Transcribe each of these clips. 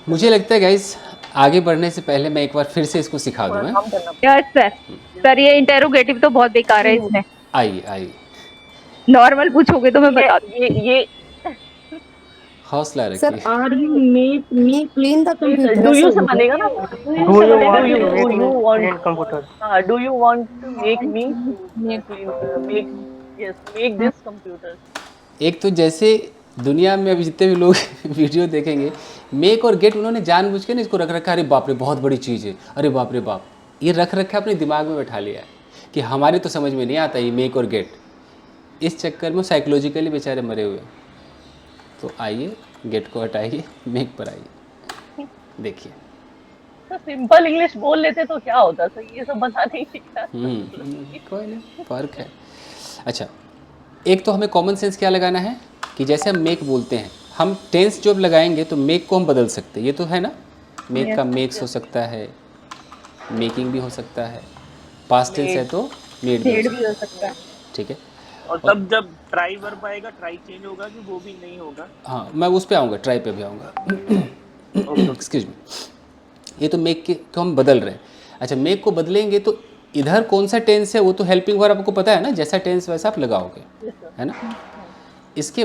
मुझे लगता है गाइस आगे बढ़ने से पहले मैं एक बार फिर से इसको सिखा दूं। मैं यस सर। सर ये इंटेरोगेटिव तो बहुत बेकार है इसमें। आइए आइए, नॉर्मल पूछोगे तो मैं बता ये हौसला Sir, रखिए। are you me clean the computer? Do you ऐसा से होगा। बनेगा ना। Do you want to make do me you want, clean computer? हाँ, do you want to make me clean, make, yes, make this computer. एक तो जैसे दुनिया में अभी जितने भी लोग वीडियो देखेंगे, मेक और गेट उन्होंने जानबूझ के ना इसको रख रखा है, अरे बाप रे बहुत बड़ी चीज़ है, अरे बाप रे बाप, ये रख रखा है अपने दिमाग में बैठा लिया है कि हमारे तो समझ में नहीं आता ये मेक और गेट। इस चक्कर में साइकोलॉजिकली बेचारे मरे हुए हैं। तो आइए गेट को हटाइए, मेक पर आइए, देखिए। तो सिंपल इंग्लिश बोल लेते तो क्या होता सर, ये सब बता नहीं सीखा। कोई नहीं, फ़र्क है। अच्छा, एक तो हमें कॉमन सेंस क्या लगाना है कि जैसे हम मेक बोलते हैं, हम टेंस जब लगाएंगे तो मेक को हम बदल सकते हैं, ये तो है ना। मेक का मेक्स हो सकता है, मेकिंग भी हो सकता है, पास्ट टेंस है तो मेड भी हो सकता है। ठीक है, और तब जब ट्राई वर्ब आएगा, ट्राई चेंज होगा कि वो भी नहीं होगा? हाँ मैं उस पे आऊँगा, ट्राई पे भी आऊँगा। एक्सक्यूज मी, ये तो मेक के तो हम बदल रहे हैं। अच्छा, मेक को बदलेंगे तो इधर कौन सा टेंस है वो तो हेल्पिंग वर्ब आपको पता है ना, जैसा टेंस वैसा आप लगाओगे, है ना। इसके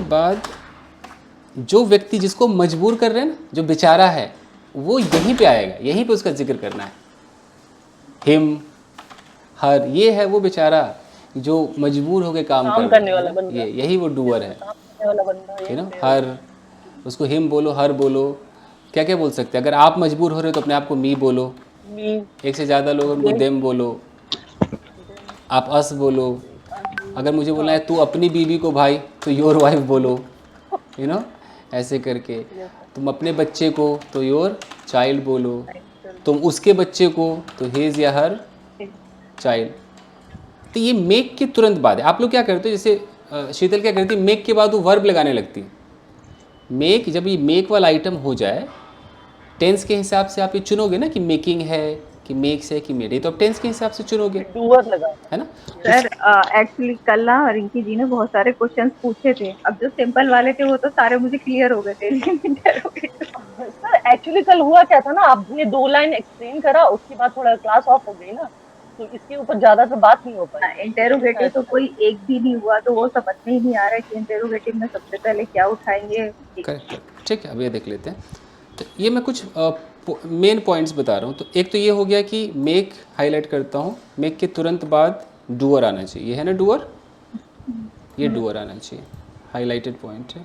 बाद जो व्यक्ति जिसको मजबूर कर रहे हैं ना, जो बेचारा है, वो यहीं पे आएगा, यहीं पे उसका जिक्र करना है। हिम, हर, ये है वो बेचारा जो मजबूर होकर काम करने रहा वाला है, बंदा, यही वो डूअर है, वाला बंदा, यू नो। हर, उसको हिम बोलो, हर बोलो, क्या क्या बोल सकते हैं। अगर आप मजबूर हो रहे हो तो अपने आप को मी बोलो, मी, एक से ज़्यादा लोग उनको देम बोलो, आप अस बोलो। अगर मुझे बोलना है तू अपनी बीवी को भाई तो योर वाइफ बोलो, यू नो, ऐसे करके। तुम अपने बच्चे को तो योर चाइल्ड बोलो, तुम उसके बच्चे को तो हिज या हर चाइल्ड। तो ये मेक के तुरंत बाद है। आप लोग क्या करते हो, जैसे शीतल क्या करती है, मेक के बाद वो वर्ब लगाने लगती है। मेक, जब ये मेक वाला आइटम हो जाए, टेंस के हिसाब से आप ये चुनोगे ना कि मेकिंग है कि मेक्स है कि मेड है, तो आप टेंस के हिसाब से चुनोगे, डूअर लगा है ना। सर एक्चुअली कल ना रिंकी जी ने बहुत सारे क्वेश्चंस पूछे थे, अब जो सिंपल वाले थे वो तो सारे मुझे क्लियर हो गए थे, लेकिन इंटेरोगेटिव सर एक्चुअली कल हुआ क्या था ना, आपने 2 लाइन एक्सप्लेन करा, उसके बाद थोड़ा क्लास ऑफ हो गई ना, तो इसके ऊपर ज्यादा तो बात नहीं हो पाई। इंटेरोगेटिव तो कोई एक भी नहीं हुआ, तो वो समझ में ही नहीं आ रहा है कि इंटेरोगेटिव में सबसे पहले क्या उठाएंगे। करेक्ट, ठीक है, अब ये देख लेते हैं। तो ये मैं कुछ मेन पॉइंट्स बता रहा हूँ। तो एक तो ये हो गया कि मेक हाईलाइट करता हूँ, मेक के तुरंत बाद डूअर आना चाहिए, है ना, डूअर, ये डूअर आना चाहिए, हाईलाइटेड पॉइंट है।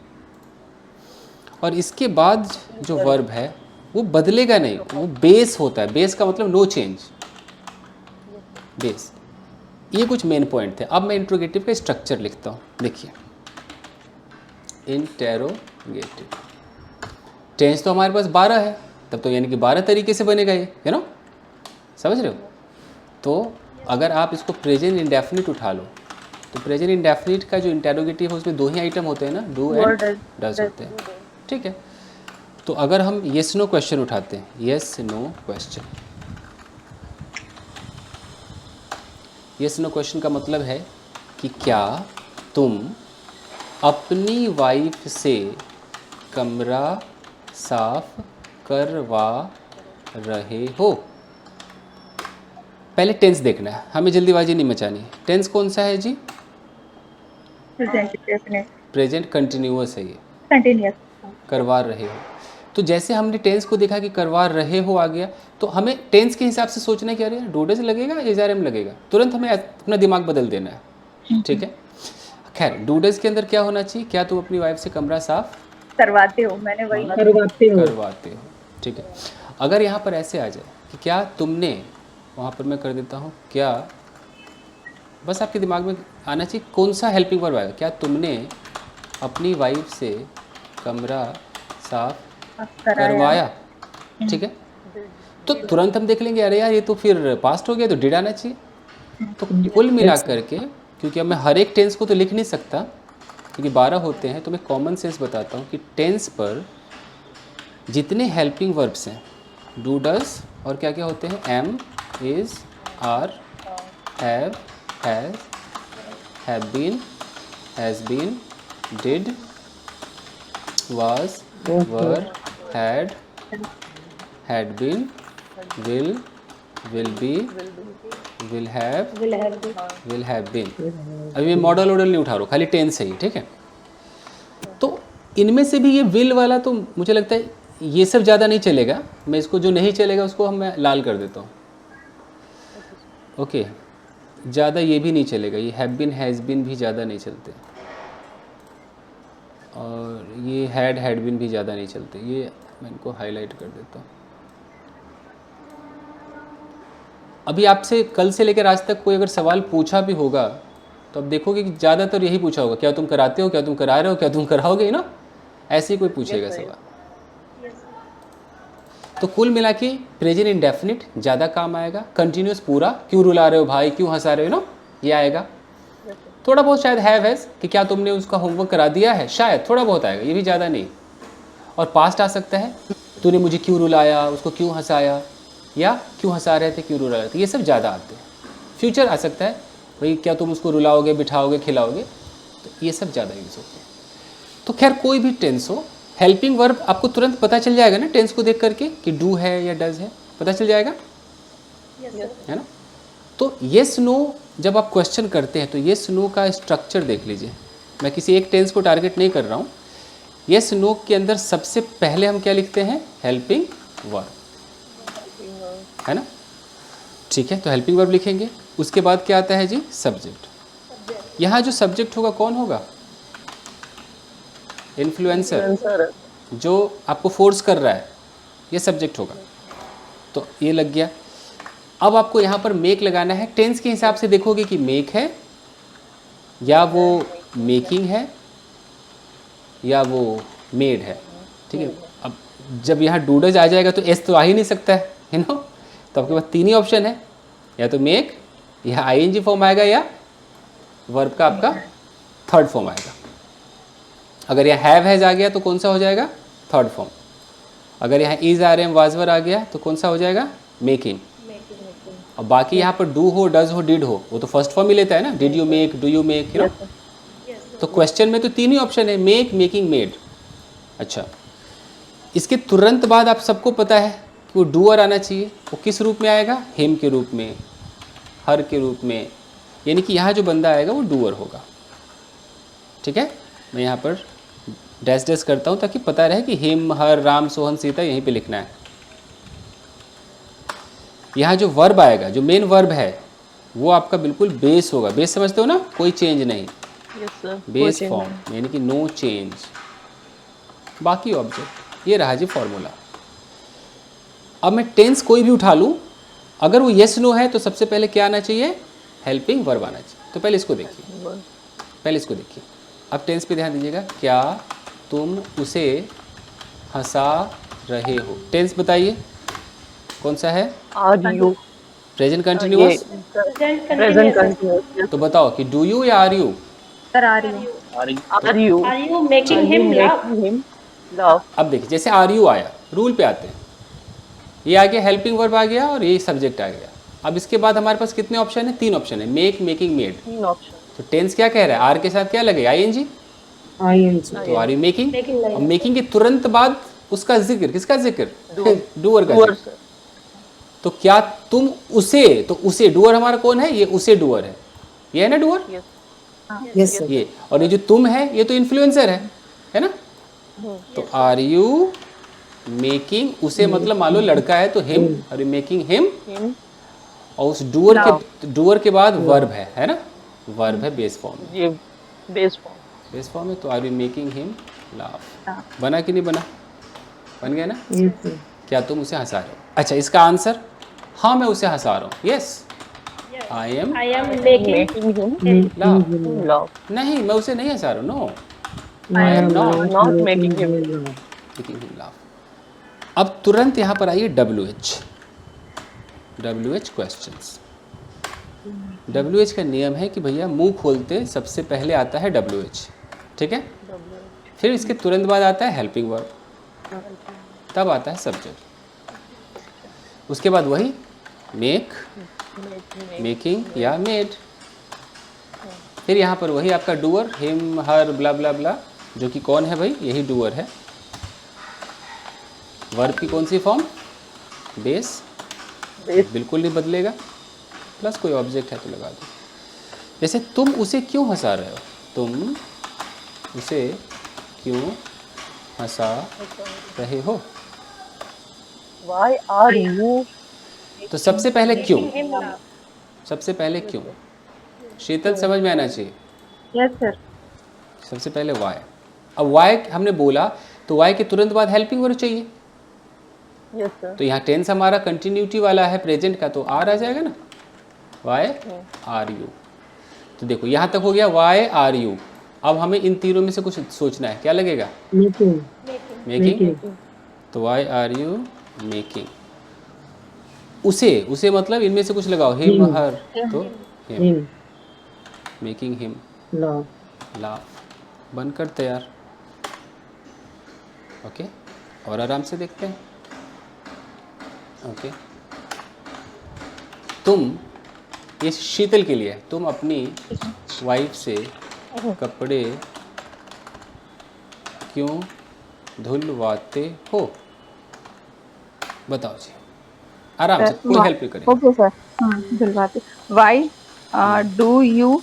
और इसके बाद जो वर्ब है वो बदलेगा नहीं, वो बेस होता है। बेस का मतलब नो चेंज, बेस। ये कुछ मेन पॉइंट थे। अब मैं इंट्रोगेटिव का स्ट्रक्चर लिखता हूँ, देखिए। इंटेरोगेटिव टेंस तो हमारे पास 12 है, तब तो यानी कि 12 तरीके से बनेगा ये, है ना, समझ रहे हो। तो अगर आप इसको प्रेजेंट इंडेफिनिट उठा लो, तो प्रेजेंट इंडेफिनिट का जो इंटेरोगेटिव है उसमें 2 ही आइटम होते हैं ना, डू एंड डज होते हैं, ठीक है। तो अगर हम येस नो क्वेश्चन उठाते हैं, yes no question, yes no question का मतलब है कि क्या तुम अपनी वाइफ से कमरा साफ करवा रहे हो। पहले टेंस देखना है, हमें जल्दीबाजी नहीं मचानी है। टेंस कौन सा है जी? प्रेजेंट कंटिन्यूअस है, ये कंटिन्यूअस करवा रहे हो। तो जैसे हमने टेंस को देखा कि करवा रहे हो आ गया, तो हमें टेंस के हिसाब से सोचना है कि अरे डूडज लगेगा, एजआरएम लगेगा, तुरंत हमें अपना दिमाग बदल देना है, ठीक है। खैर, डूडज के अंदर क्या होना चाहिए, क्या तुम अपनी वाइफ से कमरा साफ करवाते हो, मैंने वही करवाते हो, ठीक है। अगर यहाँ पर ऐसे आ जाए कि क्या तुमने, वहाँ पर मैं कर देता हूँ क्या, बस आपके दिमाग में आना चाहिए कौन सा हेल्पिंग वर्ब आएगा, क्या तुमने अपनी वाइफ से कमरा साफ करवाया, ठीक है। तो तुरंत हम देख लेंगे अरे यार ये तो फिर पास्ट हो गया, तो डिड आना चाहिए। तो कुल मिला करके, क्योंकि अब मैं हर एक टेंस को तो लिख नहीं सकता क्योंकि 12 होते हैं, तो मैं कॉमन सेंस बताता हूँ कि टेंस पर जितने हेल्पिंग वर्ब्स हैं, डू डज और क्या क्या होते हैं, am, is, are, have, has been, did, was, were, had, had been, will, will be, will have, will have been. अभी मैं मॉडल वॉडल नहीं उठा रहा हूँ, खाली टेंस है ही, ठीक है। तो इनमें से भी ये विल वाला तो मुझे लगता है ये सब ज़्यादा नहीं चलेगा। मैं इसको जो नहीं चलेगा उसको मैं लाल कर देता हूँ। ओके, ज़्यादा ये भी नहीं चलेगा, ये हैव बीन, हैज़ बीन भी ज़्यादा नहीं चलते, और ये हैड बीन भी ज़्यादा नहीं चलते। ये मैं इनको हाईलाइट कर देता हूँ। अभी आपसे कल से लेकर आज तक कोई अगर सवाल पूछा भी होगा तो अब देखोगे कि ज़्यादातर यही पूछा होगा, क्या तुम कराते हो, क्या तुम करा रहे हो, क्या तुम कराओगे, ना ऐसे ही कोई पूछेगा सवाल। तो कुल मिला के प्रेजेंट इंडेफिनिट ज़्यादा काम आएगा। कंटिन्यूस पूरा, क्यों रुला रहे हो भाई, क्यों हंसा रहे हो, ना ये आएगा। थोड़ा बहुत शायद हैज़ कि क्या तुमने उसका होमवर्क करा दिया है, शायद थोड़ा बहुत आएगा, ये भी ज़्यादा नहीं। और पास्ट आ सकता है, तूने मुझे क्यों रुलाया, उसको क्यों हंसाया, या क्यों हंसा रहे थे, क्यों रुला रहे थे, ये सब ज़्यादा आते हैं। फ्यूचर आ सकता है, भाई क्या तुम उसको रुलाओगे, बिठाओगे, खिलाओगे, तो ये सब ज़्यादा यूज़ होते हैं। तो खैर कोई भी टेंस हो, हेल्पिंग वर्ब आपको तुरंत पता चल जाएगा ना टेंस को देख करके कि डू है या डज है, पता चल जाएगा, है ना। तो येस नो जब आप क्वेश्चन करते हैं तो येस नो का स्ट्रक्चर देख लीजिए। मैं किसी एक टेंस को टारगेट नहीं कर रहा हूँ। येस नो के अंदर सबसे पहले हम क्या लिखते हैं, हेल्पिंग वर्ब, है ना। ठीक है, तो हेल्पिंग वर्ब लिखेंगे। उसके बाद क्या आता है जी, सब्जेक्ट। यहाँ जो सब्जेक्ट होगा कौन होगा, इन्फ्लुएंसर, जो आपको फोर्स कर रहा है, ये सब्जेक्ट होगा। तो ये लग गया। अब आपको यहाँ पर मेक लगाना है। टेंस के हिसाब से देखोगे कि मेक है या वो मेकिंग है या वो मेड है, ठीक है। अब जब यहाँ डूडज आ जाएगा तो एस तो आ ही नहीं सकता है नो। तो आपके पास तीन ही ऑप्शन है, या तो मेक, या आईएनजी फॉर्म आएगा, या वर्ब का आपका थर्ड फॉर्म आएगा। अगर यहाँ हैव हैज़ आ गया तो कौन सा हो जाएगा, थर्ड फॉर्म। अगर यहाँ is are am was were आ गया तो कौन सा हो जाएगा, मेकिंग। और बाकी यहाँ पर डू हो, डज हो, डिड हो, वो तो फर्स्ट फॉर्म ही लेता है ना, did you make, do you make, you know. तो क्वेश्चन में तो तीन ही ऑप्शन है, मेक, मेकिंग, मेड। अच्छा, इसके तुरंत बाद आप सबको पता है कि वो डूअर आना चाहिए। वो किस रूप में आएगा, हिम के रूप में, हर के रूप में, यानी कि यहाँ जो बंदा आएगा वो डूअर होगा। ठीक है, मैं यहाँ पर डैश डैश करता हूँ ताकि पता रहे कि हिम, हर, राम, सोहन, सीता यहीं पे लिखना है। यहाँ जो वर्ब आएगा, जो मेन वर्ब है, वो आपका बिल्कुल बेस होगा। बेस समझते हो ना, कोई चेंज नहीं, बेस फॉर्म, यानी कि नो चेंज। बाकी ऑब्जेक्ट, ये रहा जी फॉर्मूला। अब मैं टेंस कोई भी उठा लूँ, अगर वो येस नो है तो सबसे पहले क्या आना चाहिए, हेल्पिंग वर्ब आना चाहिए। तो पहले इसको देखिए, पहले इसको देखिए। अब टेंस पे ध्यान दीजिएगा, क्या तुम उसे हंसा रहे हो। टेंस बताइए कौन सा है, are you, present continuous. Present continuous. तो बताओ कि डू यू या आर यू। सर आ रही हूँ। Are you making him love. अब देखिए, जैसे आर यू आया, रूल पे आते हैं, ये आ गया हेल्पिंग वर्ब आ गया और ये सब्जेक्ट आ गया। अब इसके बाद हमारे पास कितने ऑप्शन है, तीन ऑप्शन है, मेक, मेकिंग, मेड। तीन ऑप्शन। तो टेंस क्या कह रहा है, आर के साथ क्या लगे, आईएनजी। तो आर यू मेकिंग, और मेकिंग के तुरंत बाद उसका जिक्र, किसका जिक्र, डूअर का जिक्र। तो क्या तुम उसे, तो उसे, डूअर हमारा कौन है, ये उसे डूअर है, ये है ना डूअर, यस सर। ये। और ये जो तुम है ये तो इन्फ्लुएंसर है ना। तो आर यू मेकिंग उसे, मतलब मान लो लड़का है तो him, are you making him. और उस डूअर के बाद वर्ब है ना, वर्ब है बेस फॉर्म में, ये बेस फॉर्म, बेस फॉर्म है। तो are you making him laugh. बना कि नहीं बना, बन गया ना। Yes sir. क्या तुम उसे हंसा रहे हो। अच्छा, इसका आंसर, हाँ मैं उसे हंसा रहा हूँ, yes I am making him love. नहीं, मैं उसे नहीं हंसा रहा हूँ, no I am not making him making him laugh. अब तुरंत यहाँ पर आइए WH क्वेश्चंस। WH का नियम है कि भैया मुंह खोलते सबसे पहले आता है WH, ठीक है। फिर इसके तुरंत बाद आता है हेल्पिंग वर्ब, तब आता है सब्जेक्ट, उसके बाद वही मेक, मेकिंग या मेड। फिर यहाँ पर वही आपका डूअर, हिम, हर, ब्ला ब्ला ब्ला, जो कि कौन है भाई, यही डूअर है। वर्ब की कौन सी फॉर्म? बेस, बेस बिल्कुल नहीं बदलेगा, प्लस कोई ऑब्जेक्ट है तो लगा दो। जैसे तुम उसे क्यों हंसा रहे हो, तुम उसे क्यों हंसा रहे हो। वाई आर यू तो सबसे पहले क्यों, सबसे पहले क्यों, शीतल समझ में आना चाहिए। Yes sir. सबसे पहले वाई। अब वाई हमने बोला तो वाई के तुरंत बाद हेल्पिंग वर्ब चाहिए। यस सर तो यहाँ टेंस हमारा कंटिन्यूटी वाला है प्रेजेंट का, तो आर आ जाएगा ना, वाई आर यू। तो देखो यहाँ तक हो गया वाई आर यू। अब हमें इन तीनों में से कुछ सोचना है, क्या लगेगा? Making. मेकिंग। तो वाई आर यू मेकिंग। उसे मतलब इनमें से कुछ लगाओ, हिम Him. हर, तो him. Him. Making him Love. Laugh. बनकर तैयार। ओके, और आराम से देखते हैं। ओके, तुम, ये शीतल के लिए है, तुम अपनी वाइफ से कपड़े क्यों धुलवाते हो? बताओ जी, आराम से, कोई हेल्प नहीं करेगा। Okay sir. दिलवाते। Why do you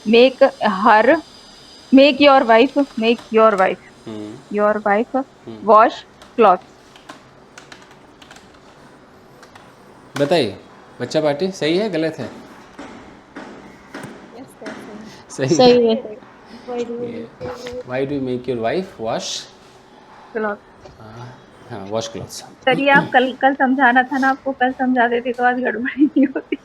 make her make your wife wash cloth. बताइए बच्चा पार्टी, सही है गलत है? सही सही है। Why do make your wife wash, cloth. हाँ वॉश क्लॉथ्स। सर ये आप कल समझाना था ना, आपको कल समझा देते तो आज गड़बड़ी नहीं होती।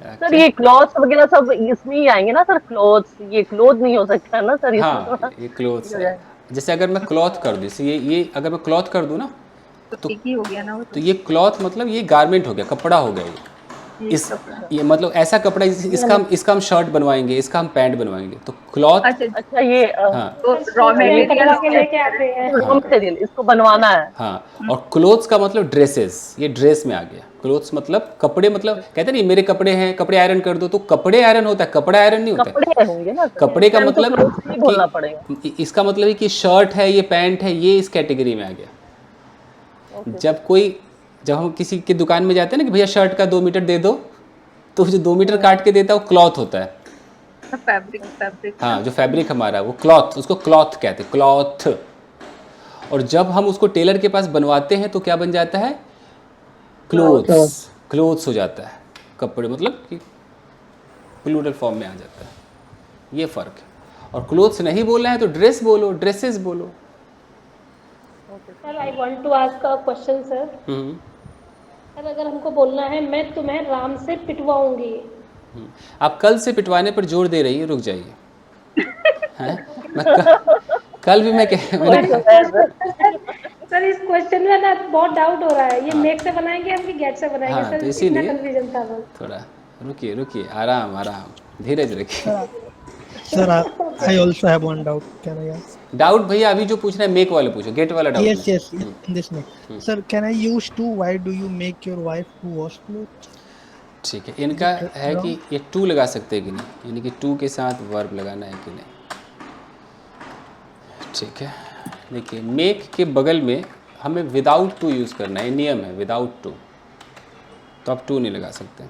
सर ये क्लॉथ्स वगैरह सब इसमें ही आएंगे ना सर, क्लॉथ्स, ये क्लोथ नहीं हो सकता ना सर, इसमें हाँ थोड़ा ये क्लोथ्स हो है। जाए। जैसे अगर मैं क्लॉथ कर दूँ, जैसे ये अगर मैं क्लॉथ कर दूँ ना, तो तो ठीक ही हो गया ना वो तो ये क्लॉथ मतलब ये गारमेंट हो गया, कपड़ा हो गया ये। इस ये मतलब ऐसा कपड़ा इसका हम शर्ट बनवाएंगे, इसका हम पैंट बनवाएंगे, तो क्लॉथ। अच्छा अच्छा ये हाँ तो रॉ मटेरियल रॉ मटेरियल इसको बनवाना है। हाँ, और क्लोथ्स का मतलब ड्रेसेस, ये ड्रेस में आ गया। क्लोथ्स मतलब कपड़े, मतलब कहते नहीं मेरे कपड़े हैं, कपड़े आयरन कर दो, तो कपड़े आयरन होता है, कपड़ा आयरन नहीं होता है। कपड़े होंगे ना सर, कपड़े का तो मतलब clothes नहीं बोलना पड़ेगा। कि इसका मतलब है कि शर्ट है, ये पैंट है, ये इस कैटेगरी में आ गया। जब हम किसी की दुकान में जाते हैं ना कि भैया शर्ट का 2 मीटर दे दो, तो जो 2 मीटर काट के देता है वो क्लॉथ होता है। फैब्रिक। हाँ, जो फैब्रिक हमारा वो क्लॉथ, उसको क्लॉथ कहते हैं, क्लॉथ। और जब हम उसको टेलर के पास बनवाते हैं तो क्या बन जाता है? क्लोथ्स। क्लोथ्स हो जाता है, कपड़े मतलब कि प्लूरल फॉर्म में आ जाता है। ये फ़र्क है। और क्लोथ्स नहीं बोलना है तो ड्रेस बोलो, ड्रेसेस बोलो। Sir I want to ask a question sir. Sir अगर हमको बोलना है मैं तुम्हें राम से पिटवाऊंगी, आप कल से पिटवाने पर जोर दे रही है, रुक जाइए। हैं? कल भी मैंने सर इस क्वेश्चन में ना बहुत डाउट हो रहा है, ये मेक से बनाएंगे हम कि गेट से बनाएंगे? हाँ, सर तो इतना इसीलिए कंफ्यूजन था बस। थोड़ा रुकिए, आराम, धीरज रखिए। Sir, I also have one doubt. Can I ask? Doubt भैया अभी जो पूछना है मेक वाले पूछो, गेट वाला doubt Yes, in this way. Sir, can I use to? Why do you make your wife to wash clothes? ठीक है, इनका है कि ये टू लगा सकते हैं कि नहीं, यानी कि टू के साथ वर्ब लगाना है कि नहीं। ठीक है, देखिए मेक के बगल में हमें विदाउट टू यूज़ करना है, नियम है विदाउट टू, तो आप टू नहीं लगा सकते,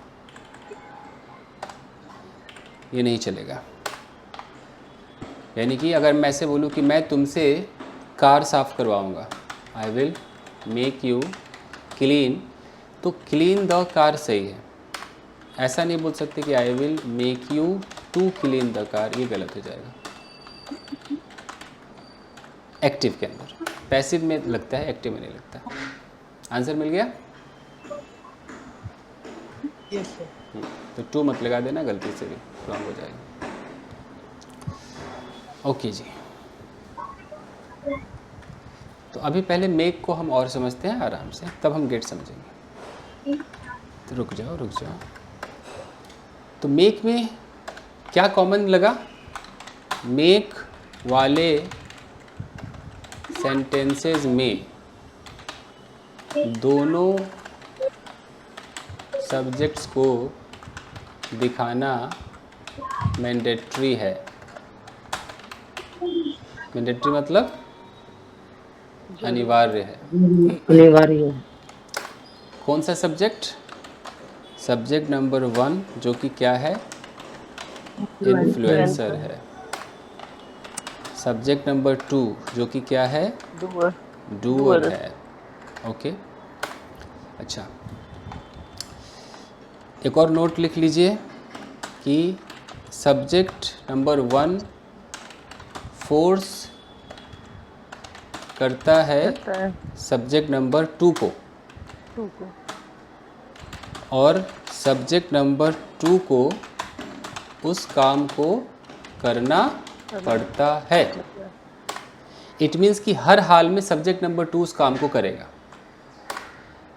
ये नहीं चलेगा। यानी कि अगर मैं ऐसे बोलूँ कि मैं तुमसे कार साफ़ करवाऊँगा, I will make you clean, तो क्लीन द कार सही है। ऐसा नहीं बोल सकते कि I will make you to clean the car, ये गलत हो जाएगा। एक्टिव के अंदर, पैसिव में लगता है, एक्टिव में नहीं लगता। आंसर मिल गया? Yes, sir. तो टू मत लगा देना, गलती से भी रॉन्ग हो जाएगा। ओके जी, तो अभी पहले मेक को हम और समझते हैं आराम से, तब हम गेट समझेंगे। तो रुक जाओ। तो मेक में क्या कॉमन लगा? मेक वाले सेंटेंसेस में दोनों सब्जेक्ट्स को दिखाना मैंडेटरी है। मैंडेटरी मतलब अनिवार्य है। अनिवार्य है। कौन सा सब्जेक्ट? सब्जेक्ट नंबर 1 जो कि क्या है? इन्फ्लुएंसर है। सब्जेक्ट नंबर 2 जो कि क्या है? डूअर है। ओके, अच्छा, एक और नोट लिख लीजिए कि सब्जेक्ट नंबर 1 फोर्स करता है सब्जेक्ट नंबर 2 को, और सब्जेक्ट नंबर 2 को उस काम को करना पड़ता है। इट मीन्स कि हर हाल में सब्जेक्ट नंबर 2 उस काम को करेगा।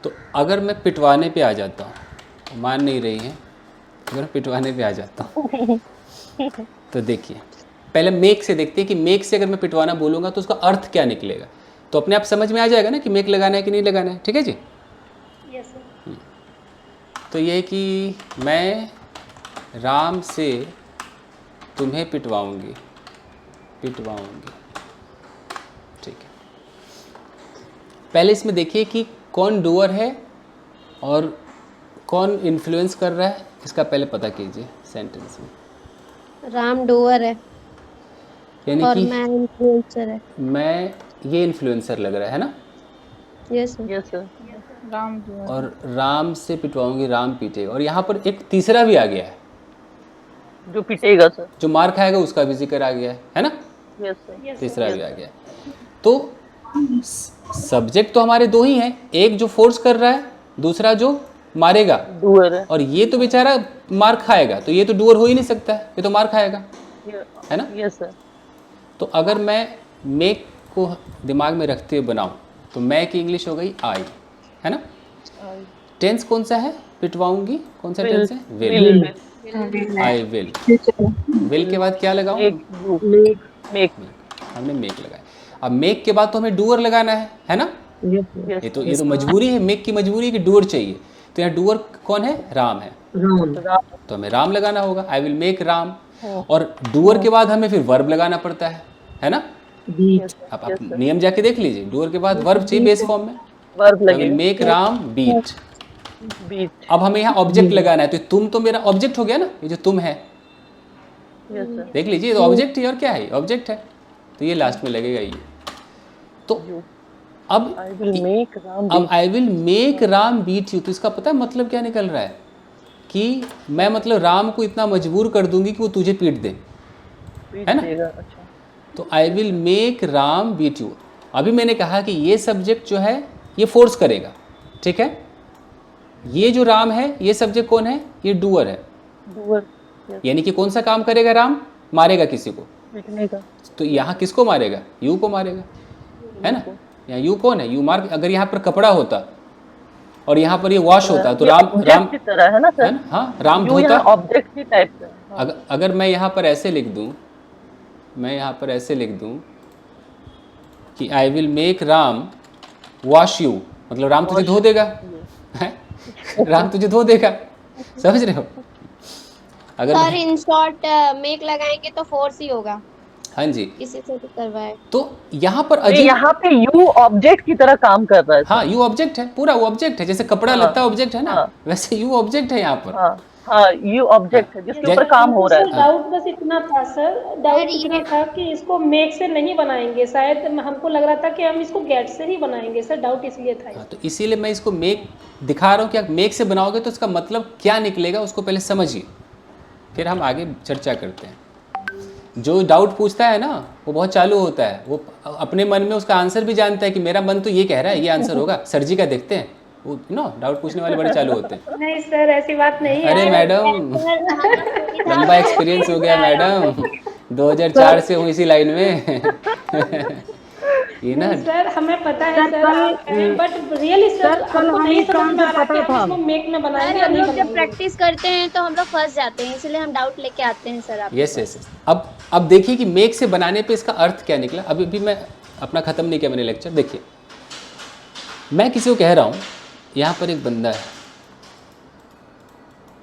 तो अगर मैं पिटवाने पे आ जाता हूँ, मान नहीं रही है, अगर मैं पिटवाने पे आ जाता हूँ तो देखिए, पहले मेक से देखते हैं कि मेक से अगर मैं पिटवाना बोलूँगा तो उसका अर्थ क्या निकलेगा। तो अपने आप समझ में आ जाएगा ना कि मेक लगाना है कि नहीं लगाना है। ठीक है जी। Yes sir. तो ये कि मैं राम से तुम्हें पिटवाऊंगी, ठीक है। पहले इसमें देखिए कि कौन डूअर है और कौन इन्फ्लुएंस कर रहा है, इसका पहले पता कीजिए सेंटेंस में। राम डूअर है यानी और कि मैं इन्फ्लुएंसर है। मैं ये इन्फ्लुएंसर लग रहा है ना, यस सर। और राम से पिटवाऊंगी, राम पीटेगा। और यहाँ पर एक तीसरा भी आ गया है, जो पिटेगा सर। जो मार खाएगा उसका भी जिक्र आ गया है ना। Yes sir. तीसरा भी आ गया। तो सब्जेक्ट तो हमारे दो ही हैं, एक जो फोर्स कर रहा है, दूसरा जो मारेगा, डूअर है। और ये तो बेचारा मार खाएगा, तो ये तो डूअर हो ही नहीं सकता है, ये तो मार खाएगा, है ना। Yes sir. तो अगर मैं मेक को दिमाग में रखते हुए बनाऊं तो मैं की इंग्लिश हो गई आई, है ना। टेंस कौन सा है? पिटवाऊंगी, कौन सा टेंस है? विल। I will. विल के बाद क्या लगाऊं? मेक। हमने मेक लगाया। अब मेक के बाद तो हमें डूअर लगाना है ना। ये तो मजबूरी है, मेक की मजबूरी है कि डूअर चाहिए। तो यहाँ डूअर कौन है? राम है। तो हमें राम लगाना होगा, आई विल मेक राम। और डूअर के बाद हमें फिर वर्ब लगाना पड़ता है ना। आप नियम जाके देख लीजिए, डूअर के बाद वर्ब चाहिए बेस फॉर्म में। Verb I will make Ram beat. अब हमें यहाँ ऑब्जेक्ट लगाना है, तो तुम तो मेरा ऑब्जेक्ट हो गया ना, ये जो तुम है, देख लीजिए, तो ऑब्जेक्ट ही और क्या है? ऑब्जेक्ट है, तो ये लास्ट में लगेगा ये। तो अब I will make Ram beat you, तो इसका पता है मतलब क्या निकल रहा है? कि मैं मतलब राम को इतना मजबूर कर दूंगी कि वो तुझे पीट दे, है ना। अच्छा। तो I will make Ram beat you. अभी मैंने कहा कि ये सब्जेक्ट जो है ये फोर्स करेगा, ठीक है। ये जो राम है, ये सब्जेक्ट कौन है? ये डूअर है। यानी कि कौन सा काम करेगा? राम मारेगा किसी को, तो यहाँ किसको मारेगा? यू को मारेगा, है ना। यहाँ यू कौन है? यू मार। अगर यहाँ पर कपड़ा होता और यहाँ पर ये वॉश होता तो राम की तरह है ना सर। हाँ, राम धोता। ऑब्जेक्ट की टाइप का। अगर मैं यहाँ पर ऐसे लिख दूँ, कि I will make Ram wash you, मतलब राम तुझे धो देगा, है? राम तुझे धो देगा, समझ रहे हो। अगर सर इन शॉर्ट मेक लगाएंगे तो फोर्स ही होगा। हाँ जी, किसी से भी करवाए तो यहाँ पर अजीब, यहाँ पे यू ऑब्जेक्ट की तरह काम कर रहा है। हाँ, यू ऑब्जेक्ट है, पूरा वो ऑब्जेक्ट है। जैसे कपड़ा लत्ता ऑब्जेक्ट है ना, वैसे यू ऑब्जेक्ट है यहाँ पर। हाँ, यू ऑब्जेक्ट है जिसके ऊपर काम हो रहा है। डाउट बस इतना था सर, डाउट इतना था कि इसको मेक से नहीं बनाएंगे, शायद हमको लग रहा था कि हम इसको गेट से ही बनाएंगे सर, डाउट इसलिए था। तो इसीलिए मैं इसको मेक दिखा रहा हूँ कि आप मेक से बनाओगे तो इसका मतलब क्या निकलेगा, उसको पहले समझिए, फिर हम आगे चर्चा करते हैं। जो डाउट पूछता है ना वो बहुत चालू होता है, वो अपने मन में उसका आंसर भी जानता है कि मेरा मन तो ये कह रहा है, ये आंसर होगा। सर जी का देखते हैं, वो डाउट पूछने वाले बड़े चालू होते हैं। नहीं सर, ऐसी बात नहीं है। अरे मैडम, लंबा एक्सपीरियंस हो गया मैडम, 2004 से हूँ इसी लाइन में। ये ना सर हमें पता है सर, बट रियली सर हमको नहीं समझ में आ रहा कि हम इसको मेक में बनाएंगे या नहीं बनाएंगे। जब प्रैक्टिस करते हैं तो हम लोग फंस जाते हैं, इसलिए हम डाउट लेके आते हैं सर। आप यस। अब देखिए कि मेक से बनाने पे इसका अर्थ क्या निकला। अभी भी मैं अपना ख़त्म नहीं किया मैंने लेक्चर। देखिए, मैं किसी को कह रहा हूँ, यहाँ पर एक बंदा है,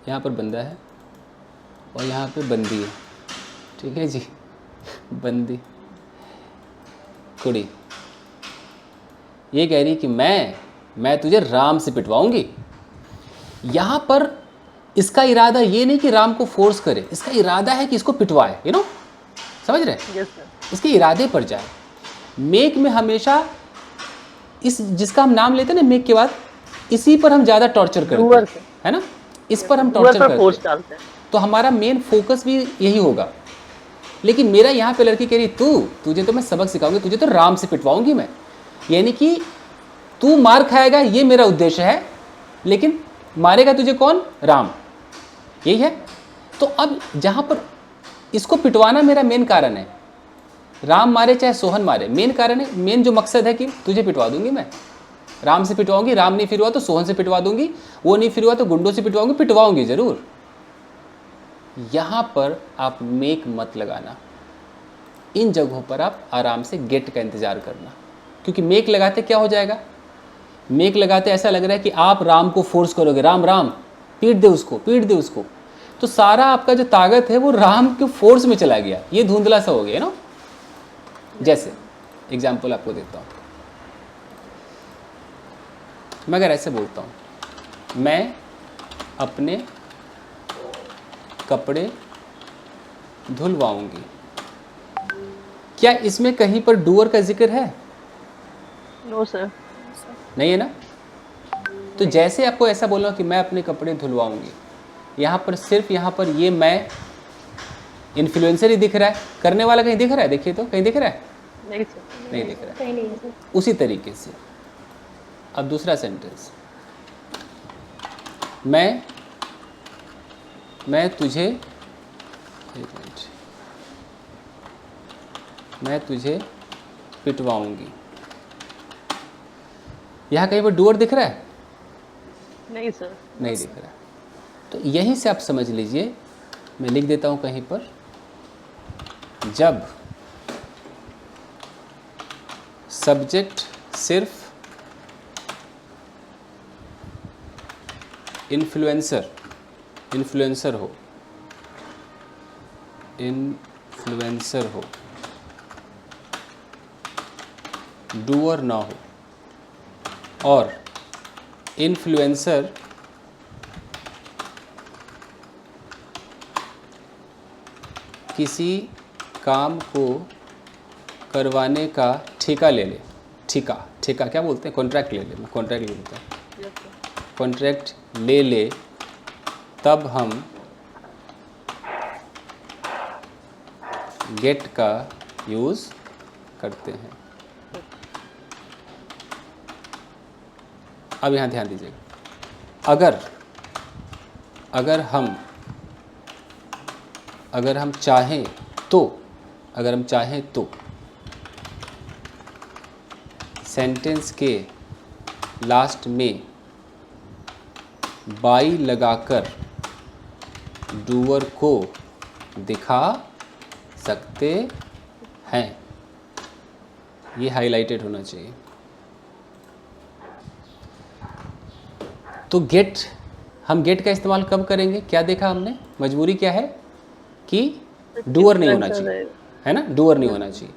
यहाँ पर बंदा है और यहाँ पे बंदी है, ठीक है जी, बंदी। कुड़ी ये कह रही कि मैं तुझे राम से पिटवाऊंगी। यहाँ पर इसका इरादा ये नहीं कि राम को फोर्स करे, इसका इरादा है कि इसको पिटवाए, यू नो, समझ रहे? Yes sir. इसके इरादे पर जाए। मेक में हमेशा इस जिसका हम नाम लेते हैं ना मेक के बाद, इसी पर हम ज़्यादा टॉर्चर करते डूअर हैं, से। है ना, इस पर हम डूअर टॉर्चर पर करते फोर्स हैं। डालते हैं। तो हमारा मेन फोकस भी यही होगा। लेकिन मेरा यहाँ पे लड़की कह रही तुझे तो मैं सबक सिखाऊंगी, तुझे तो राम से पिटवाऊंगी मैं, यानी कि तू मार खाएगा ये मेरा उद्देश्य है, लेकिन मारेगा तुझे कौन? राम, यही है। तो अब जहाँ पर इसको पिटवाना मेरा मेन कारण है, राम मारे चाहे सोहन मारे, मेन कारण है, मेन जो मकसद है कि तुझे पिटवा दूंगी मैं, राम से पिटवाऊंगी, राम नहीं फिर हुआ तो सोहन से पिटवा दूंगी, वो नहीं फिर हुआ तो गुंडों से पिटवाऊंगी, पिटवाऊंगी जरूर। यहाँ पर आप मेक मत लगाना, इन जगहों पर आप आराम से गेट का इंतज़ार करना, क्योंकि मेक लगाते क्या हो जाएगा, मेक लगाते ऐसा लग रहा है कि आप राम को फोर्स करोगे, राम राम पीट दे उसको, पीट दे उसको, तो सारा आपका जो ताकत है वो राम के फोर्स में चला गया, ये धुंधला सा हो गया ना। जैसे एग्जाम्पल आपको देता हूँ, मैं अगर ऐसे बोलता हूँ, मैं अपने कपड़े धुलवाऊंगी, क्या इसमें कहीं पर डूअर का जिक्र है? No sir. नहीं है ना। तो जैसे आपको ऐसा बोला कि मैं अपने कपड़े धुलवाऊंगी, यहाँ पर सिर्फ यहाँ पर ये मैं इन्फ्लुएंसर ही दिख रहा है, करने वाला कहीं दिख रहा है? देखिए तो कहीं दिख रहा है? नहीं सर। नहीं दिख रहा है। कहीं नहीं है सर। उसी तरीके से अब दूसरा सेंटेंस, मैं तुझे, एक मिनट, मैं तुझे पिटवाऊंगी, यहाँ कहीं पर डूअर दिख रहा है? नहीं सर। नहीं दिख रहा है। तो यहीं से आप समझ लीजिए, मैं लिख देता हूँ कहीं पर, जब सब्जेक्ट सिर्फ इन्फ्लुएंसर हो, डूअर ना हो, और इन्फ्लुएंसर किसी काम को करवाने का ठेका ले ले, ठेका क्या बोलते हैं? कॉन्ट्रैक्ट ले ले, मैं कॉन्ट्रैक्ट ले लेता हूँ, कॉन्ट्रैक्ट ले ले, तब हम गेट का यूज़ करते हैं। अब यहाँ ध्यान दीजिएगा, अगर हम चाहें तो सेंटेंस के लास्ट में बाई लगाकर डूअर को दिखा सकते हैं, ये हाईलाइटेड होना चाहिए। तो हम गेट का इस्तेमाल कब करेंगे? क्या देखा हमने? मजबूरी क्या है कि डूअर नहीं होना चाहिए, है ना, डूअर नहीं होना चाहिए।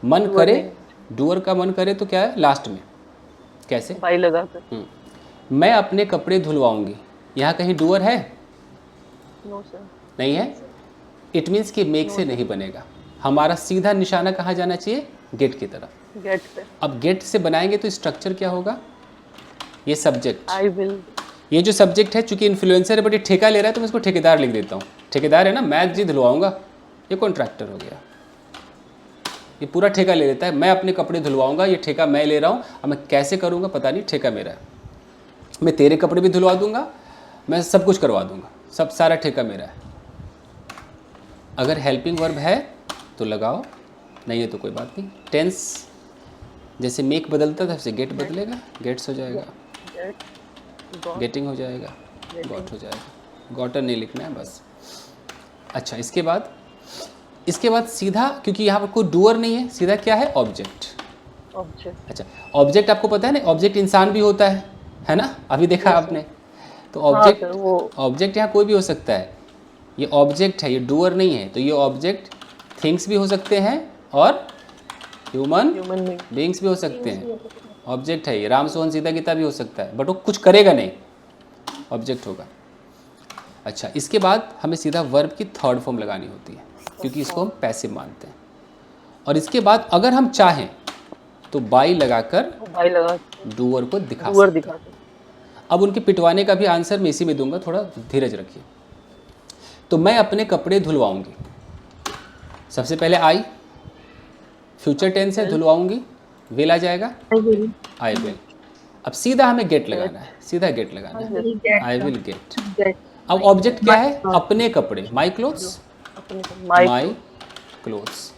मन करे, डूअर का मन करे तो क्या है लास्ट में, कैसे? बाई लगाकर। मैं अपने कपड़े धुलवाऊंगी, यहाँ कहीं डूअर है? No sir. नहीं है। इट मीन्स कि मेक से नहीं बनेगा, हमारा सीधा निशाना कहाँ जाना चाहिए? गेट की तरफ, गेट पे। अब गेट से बनाएंगे तो स्ट्रक्चर क्या होगा? ये सब्जेक्ट, आई विल, ये जो सब्जेक्ट है, चूंकि इन्फ्लुएंसर है बट ये ठेका ले रहा है तो मैं इसको ठेकेदार लिख देता हूँ। ठेकेदार है ना, मैं जी धुलवाऊंगा, ये कॉन्ट्रैक्टर हो गया, ये पूरा ठेका ले लेता है। मैं अपने कपड़े धुलवाऊंगा, ये ठेका मैं ले रहा हूँ। अब मैं कैसे करूँगा पता नहीं, ठेका मेरा है। मैं तेरे कपड़े भी धुलवा दूंगा, मैं सब कुछ करवा दूंगा, सब सारा ठेका मेरा है। अगर हेल्पिंग वर्ब है तो लगाओ, नहीं है तो कोई बात नहीं। टेंस जैसे मेक बदलता था वैसे गेट बदलेगा, गेट्स हो जाएगा, गेटिंग हो जाएगा, गॉट हो जाएगा। गॉटर नहीं लिखना है बस। अच्छा, इसके बाद सीधा, क्योंकि यहाँ पर कोई डूअर नहीं है, सीधा क्या है? ऑब्जेक्ट। अच्छा, ऑब्जेक्ट आपको पता है ना, ऑब्जेक्ट इंसान भी होता है ना, अभी देखा आपने। तो ऑब्जेक्ट यहाँ कोई भी हो सकता है, ये ऑब्जेक्ट है, ये डूअर नहीं है, तो ये ऑब्जेक्ट थिंग्स भी हो सकते हैं और ह्यूमन बीइंग्स भी हो सकते हैं, ऑब्जेक्ट है ये, राम सोहन सीता गीता भी हो सकता है, बट वो कुछ करेगा नहीं, ऑब्जेक्ट होगा। अच्छा, इसके बाद हमें सीधा वर्ब की थर्ड फॉर्म लगानी होती है, क्योंकि इसको हम पैसिव मानते हैं। और इसके बाद अगर हम चाहें तो बाई लगाकर डूअर को दिखा सकते हैं। अब उनके पिटवाने का भी आंसर मैं इसी में दूंगा, थोड़ा धीरज रखिए। तो मैं अपने कपड़े धुलवाऊंगी, सबसे पहले आई, फ्यूचर टेंस है, धुलवाऊंगी, विल आ जाएगा, आई विल। अब सीधा हमें गेट लगाना है, सीधा गेट लगाना है, आई विल गेट। अब ऑब्जेक्ट क्या है? अपने कपड़े, my clothes, my clothes.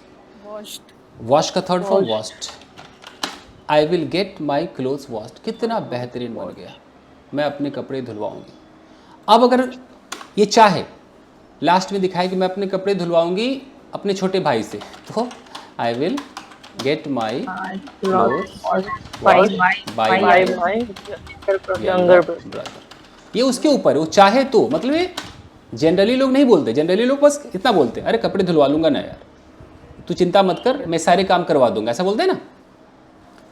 Wash का third form washed, I will get my clothes washed. कितना बेहतरीन बन गया, मैं अपने कपड़े धुलवाऊंगी। अब अगर ये चाहे लास्ट में दिखाए कि मैं अपने कपड़े धुलवाऊंगी अपने छोटे भाई से, तो I will get my clothes by my younger brother. ये उसके ऊपर, वो चाहे तो, मतलब ये जनरली लोग नहीं बोलते, जनरली लोग बस इतना बोलते हैं, अरे कपड़े धुलवा लूंगा ना यार, तू चिंता मत कर, मैं सारे काम करवा दूंगा, ऐसा बोलते हैं ना।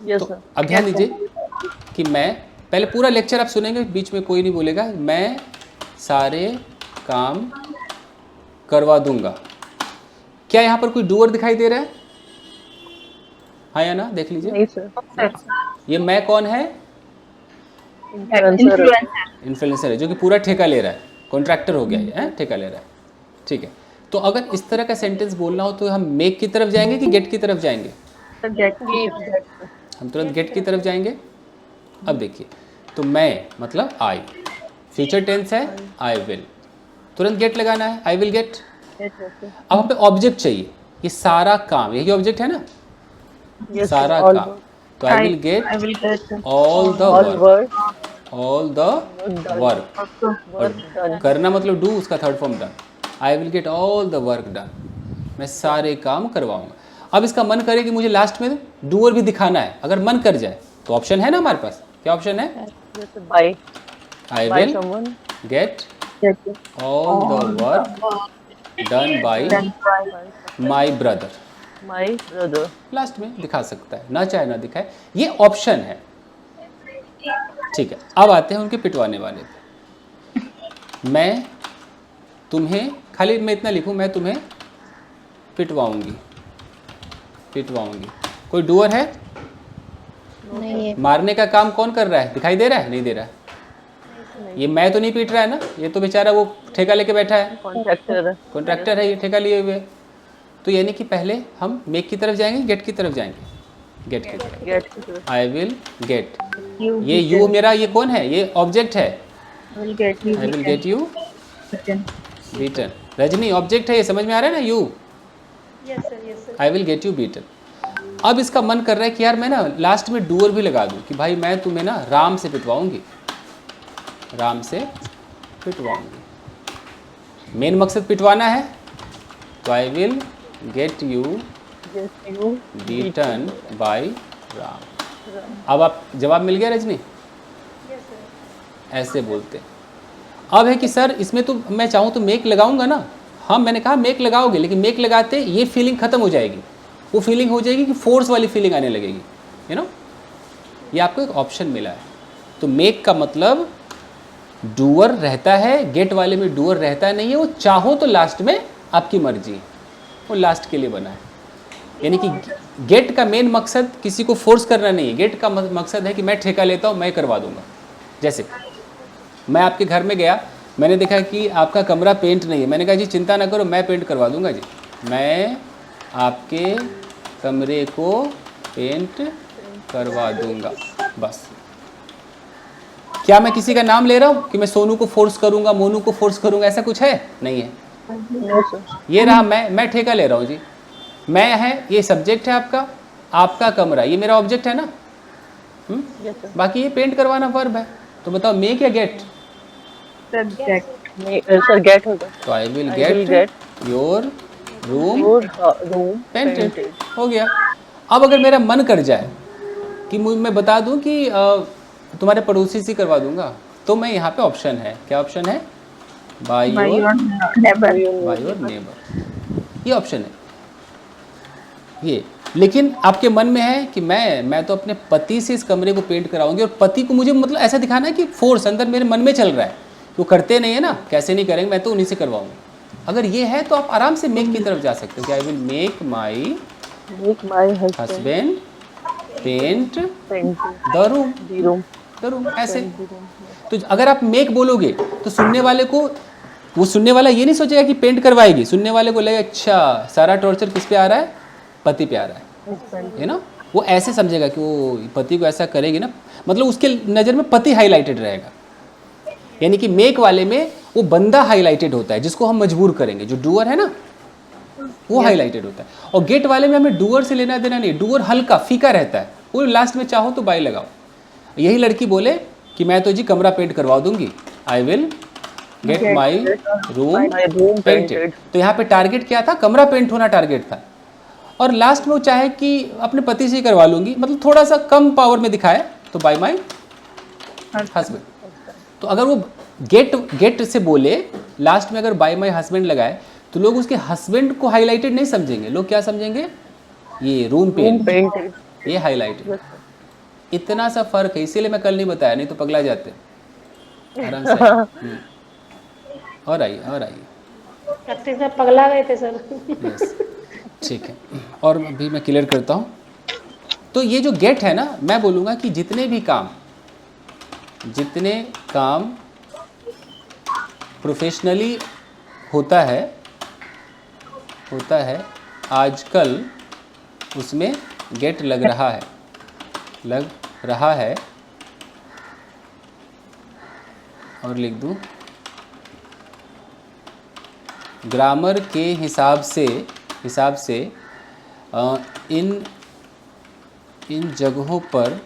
Yes, तो sir. अब ध्यान दीजिए कि मैं पहले पूरा लेक्चर आप सुनेंगे, बीच में कोई नहीं बोलेगा, मैं सारे काम करवा दूंगा। क्या यहाँ पर कोई डूअर दिखाई दे रहा है? हाँ या ना, देख लीजिए। नहीं सर, ये मैं कौन है? इन्फ्लुएंसर है, जो कि पूरा ठेका ले रहा है, कॉन्ट्रैक्टर हो गया है, ठेका ले रहा है। ठीक है, तो अगर इस तरह का सेंटेंस बोलना हो तो हम मेक की तरफ जाएंगे कि गेट की तरफ जाएंगे? हम तुरंत गेट की तरफ जाएंगे। अब देखिए, तो मैं मतलब आई, फ्यूचर टेंस है, आई विल, तुरंत गेट लगाना है, आई विल गेट। अब हमें ऑब्जेक्ट चाहिए, ये सारा काम, यही ऑब्जेक्ट है ना, सारा काम, तो I will get all the work, और करना मतलब डू, उसका third form done, I will get all the work done, मैं सारे काम करवाऊंगा। अब इसका मन करे कि मुझे लास्ट में डूअर भी दिखाना है, अगर मन कर जाए तो ऑप्शन है ना हमारे पास, क्या ऑप्शन है? By, I will get all the work done by my brother, last में दिखा सकता है, ना चाहे ना दिखाए, ये ऑप्शन है। ठीक है, अब आते हैं उनके पिटवाने वाले पे। मैं तुम्हें, खाली मैं इतना लिखूं, मैं तुम्हें पिटवाऊंगी, पिटवाऊंगी। कोई डूअर है? नहीं है। मारने का काम कौन कर रहा है? दिखाई दे रहा है? नहीं दे रहा है। ये मैं तो नहीं पीट रहा है ना, ये तो बेचारा वो ठेका लेके बैठा है, कॉन्ट्रैक्टर है ये, ठेका लिए हुए। तो यानी कि पहले हम मेक की तरफ जाएंगे, गेट की तरफ जाएंगे, गेट की तरफ। आई विल गेट, ये यू मेरा, ये कौन है? ये ऑब्जेक्ट है, I will gate you beaten. Rajni object है, ये समझ में आ रहा है ना, you, I will gate you beaten. अब इसका मन कर रहा है कि यार मैं ना लास्ट में डूअर भी लगा दूं, कि भाई मैं तुम्हें ना राम से पिटवाऊंगी, राम से पिटवाऊंगी। मेन मकसद पिटवाना है, तो I will gate you beaten by Ram. अब आप जवाब मिल गया रजनी? ऐसे बोलते। अब है कि सर इसमें तो मैं चाहूँ तो मेक लगाऊंगा ना। हाँ, मैंने कहा मेक लगाओगे, लेकिन मेक लगाते ये फीलिंग खत्म हो जाएगी, वो फीलिंग हो जाएगी कि फोर्स वाली फीलिंग आने लगेगी, यू नो। ये आपको एक ऑप्शन मिला है। तो मेक का मतलब डूअर रहता है, गेट वाले में डूअर रहता नहीं है, वो चाहो तो लास्ट में आपकी मर्जी है, वो लास्ट के लिए बना है। यानी कि गेट का मेन मकसद किसी को फोर्स करना नहीं है, गेट का मकसद है कि मैं ठेका लेता हूँ, मैं करवा दूंगा। जैसे मैं आपके घर में गया, मैंने देखा कि आपका कमरा पेंट नहीं है, मैंने कहा जी चिंता ना करो, मैं पेंट करवा दूंगा जी, मैं आपके कमरे को पेंट करवा दूंगा, बस। क्या मैं किसी का नाम ले रहा हूँ कि मैं सोनू को फोर्स करूंगा, मोनू को फोर्स करूंगा, ऐसा कुछ है? नहीं है। ये रहा मैं ठेका ले रहा हूँ जी, मैं है, ये सब्जेक्ट है आपका, आपका कमरा ये मेरा ऑब्जेक्ट है ना। बाकी ये पेंट करवाना वर्ब है। तो बताओ मेक या गेट? सर गेट होगा। तो I will get your room painted, हो गया। अब अगर मेरा मन कर जाए कि मैं बता दूं कि तुम्हारे पड़ोसी से करवा दूंगा, तो मैं यहाँ पे ऑप्शन है, क्या ऑप्शन है? बाय योर नेबर, ये ऑप्शन है। ये लेकिन आपके मन में है कि मैं तो अपने पति से इस कमरे को पेंट कराऊंगी, और पति को मुझे मतलब ऐसा दिखाना है कि फोर्स अंदर मेरे मन में चल रहा है, वो करते नहीं है ना, कैसे नहीं करेंगे, मैं तो उन्हीं से करवाऊंगा। अगर ये है तो आप आराम से मेक की तरफ जा सकते हो कि I will make my husband paint the room, ऐसे। तो अगर आप मेक बोलोगे तो सुनने वाले को, वो सुनने वाला ये नहीं सोचेगा कि पेंट करवाएगी, सुनने वाले को लगेगा अच्छा सारा टॉर्चर किस पे आ रहा है, पति पे आ रहा है ना। वो ऐसे समझेगा कि वो पति को ऐसा करेगी ना, मतलब उसके नज़र में पति हाईलाइटेड रहेगा। यानी कि मेक वाले में वो बंदा हाईलाइटेड होता है जिसको हम मजबूर करेंगे, जो डूअर है ना वो हाईलाइटेड होता है। और गेट वाले में हमें डूअर से लेना देना नहीं, डूअर हल्का फीका रहता है, वो लास्ट में चाहो तो बाई लगाओ। यही लड़की बोले कि मैं तो जी कमरा पेंट करवा दूंगी, आई will get my room painted. तो यहाँ पे टारगेट क्या था, कमरा पेंट होना टारगेट था, और लास्ट में वो चाहे कि अपने पति से ही करवा लूंगी, मतलब थोड़ा सा कम पावर में दिखाए तो बाय माई हस्बैंड। तो अगर वो गेट से बोले लास्ट में अगर बाय माई हस्बैंड लगाए तो लोग उसके हस्बैंड को हाईलाइटेड नहीं समझेंगे, लोग क्या समझेंगे, ये रूम पेंट, ये हाईलाइटेड। इतना सा फर्क है, इसीलिए मैं कल नहीं बताया, नहीं तो पगला जाते आराम से। और आइए प्रैक्टिस में पगला गए थे सर। यस, ठीक है। और अभी मैं क्लियर करता हूँ। तो ये जो गेट है ना, मैं बोलूँगा कि जितने काम प्रोफेशनली होता है आजकल उसमें गेट लग रहा है। और लिख दूँ, ग्रामर के हिसाब से इन जगहों पर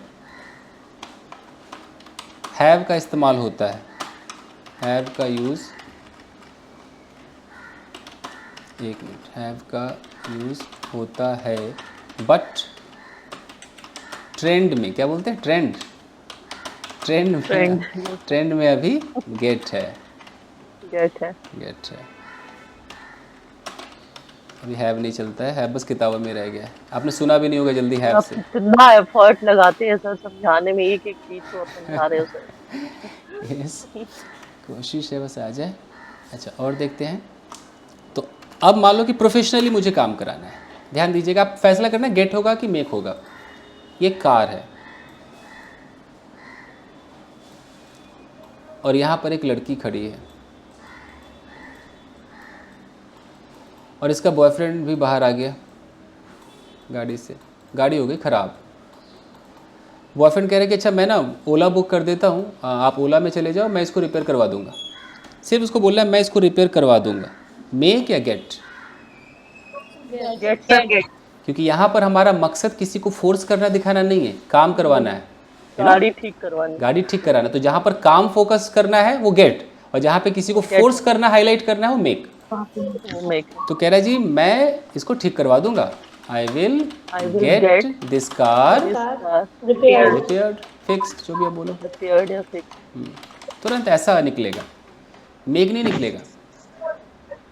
हैव का इस्तेमाल होता है, हैव का यूज़, एक मिनट, हैव का यूज़ होता है, बट ट्रेंड में क्या बोलते हैं, ट्रेंड में अभी गेट है। अभी हैव नहीं चलता है, हैव बस किताबों में रह गया है, आपने सुना भी नहीं होगा जल्दी हैव से। कितना एफर्ट लगाते हैं सर समझाने में, एक चीज को अपन समझा रहे हो सर। यस, कोशिश है बस आ जाए। अच्छा, और देखते हैं। तो अब मान लो कि प्रोफेशनली मुझे काम कराना है, ध्यान दीजिएगा, आप फैसला करना है गेट होगा कि मेक होगा। ये कार है और यहाँ पर एक लड़की खड़ी है और इसका बॉयफ्रेंड भी बाहर आ गया गाड़ी से, गाड़ी हो गई ख़राब। बॉयफ्रेंड कह रहे कि अच्छा मैं ना ओला बुक कर देता हूँ, आप ओला में चले जाओ, मैं इसको रिपेयर करवा दूँगा। सिर्फ उसको बोल रहा है मैं इसको रिपेयर करवा दूँगा। मेक या गेट? गेट। क्योंकि यहाँ पर हमारा मकसद किसी को फोर्स करना दिखाना नहीं है, काम करवाना है गाड़ी ठीक करवानी, गाड़ी ठीक कराना। तो जहाँ पर काम फोकस करना है वो गेट, और जहाँ पे किसी को फोर्स करना, हाईलाइट करना है वो मेक। तो कह रहा है जी मैं इसको ठीक करवा दूंगा, आई will get this car repaired, fixed, जो भी आप बोलो, रिपेयर्ड या फिक्स्ड। तुरंत ऐसा निकलेगा, मेक नहीं निकलेगा।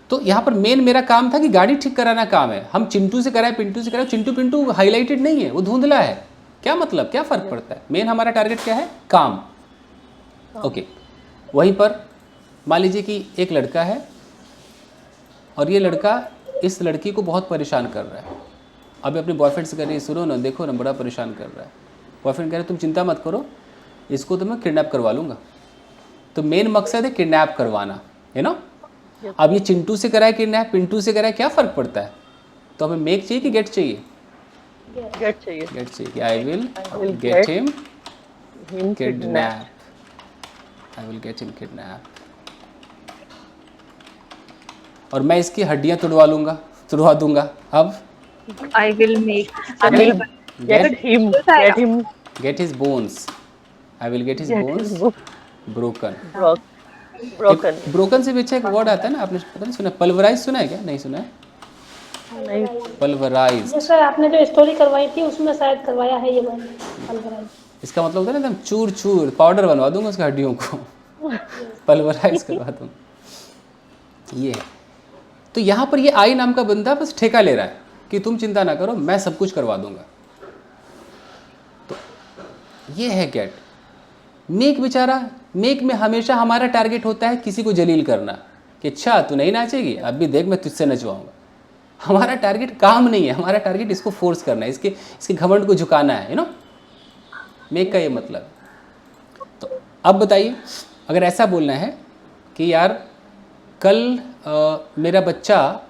तो यहाँ पर मेन मेरा काम था कि गाड़ी ठीक कराना काम है। हम चिंटू से कराए, पिंटू से कराए, चिंटू पिंटू हाईलाइटेड नहीं है, वो धुंधला है, क्या मतलब, क्या फ़र्क पड़ता है। मेन हमारा टारगेट क्या है, काम। ओके, वहीं पर मान लीजिए कि एक लड़का है और ये लड़का इस लड़की को बहुत परेशान कर रहा है। अभी अपने बॉयफ्रेंड से कह रही है सुनो ना, देखो ना बड़ा परेशान कर रहा है। बॉयफ्रेंड कह रहे तुम चिंता मत करो, इसको तो मैं किडनैप करवा लूँगा। तो मेन मकसद है किडनैप करवाना, है ना। अब ये चिंटू से कराए किडनैप, पिंटू से कराए, क्या फ़र्क पड़ता है। तो हमें मेक चाहिए कि गेट चाहिए? गेट चाहिए। गेट चाहिए कि I will get him kidnap, I will get him kidnap. और मैं इसकी हड्डियां तुड़वा दूंगा। अब I will make. get his bones. I will get his bones broken. Broken से पीछे एक वर्ड आता है ना, आपने पता नहीं सुना, पल्वराइज सुना है क्या? नहीं सुना है? नहीं, पल्वराइज। सर आपने जो स्टोरी करवाई थी उसमें शायद करवाया है ये वर्ड पल्वराइज। इसका मतलब होता है ना एकदम चूर चूर, पाउडर बनवा दूंगा उसकी हड्डियों को, पल्वराइज करवा दूंगा। ये है। तो यहाँ पर ये आई नाम का बंदा बस ठेका ले रहा है कि तुम चिंता ना करो, मैं सब कुछ करवा दूंगा। तो ये है गेट। मेक बेचारा, मेक में हमेशा हमारा टारगेट होता है किसी को जलील करना, कि अच्छा तू नहीं नाचेगी, अब भी देख मैं तुझसे नचवाऊंगा। हमारा टारगेट काम नहीं है, हमारा टारगेट इसको फोर्स करना है, इसके घमंड को झुकाना है, यू नो, मेक का ये मतलब। तो अब बताइए, अगर ऐसा बोलना है कि यार कल मेरा बच्चा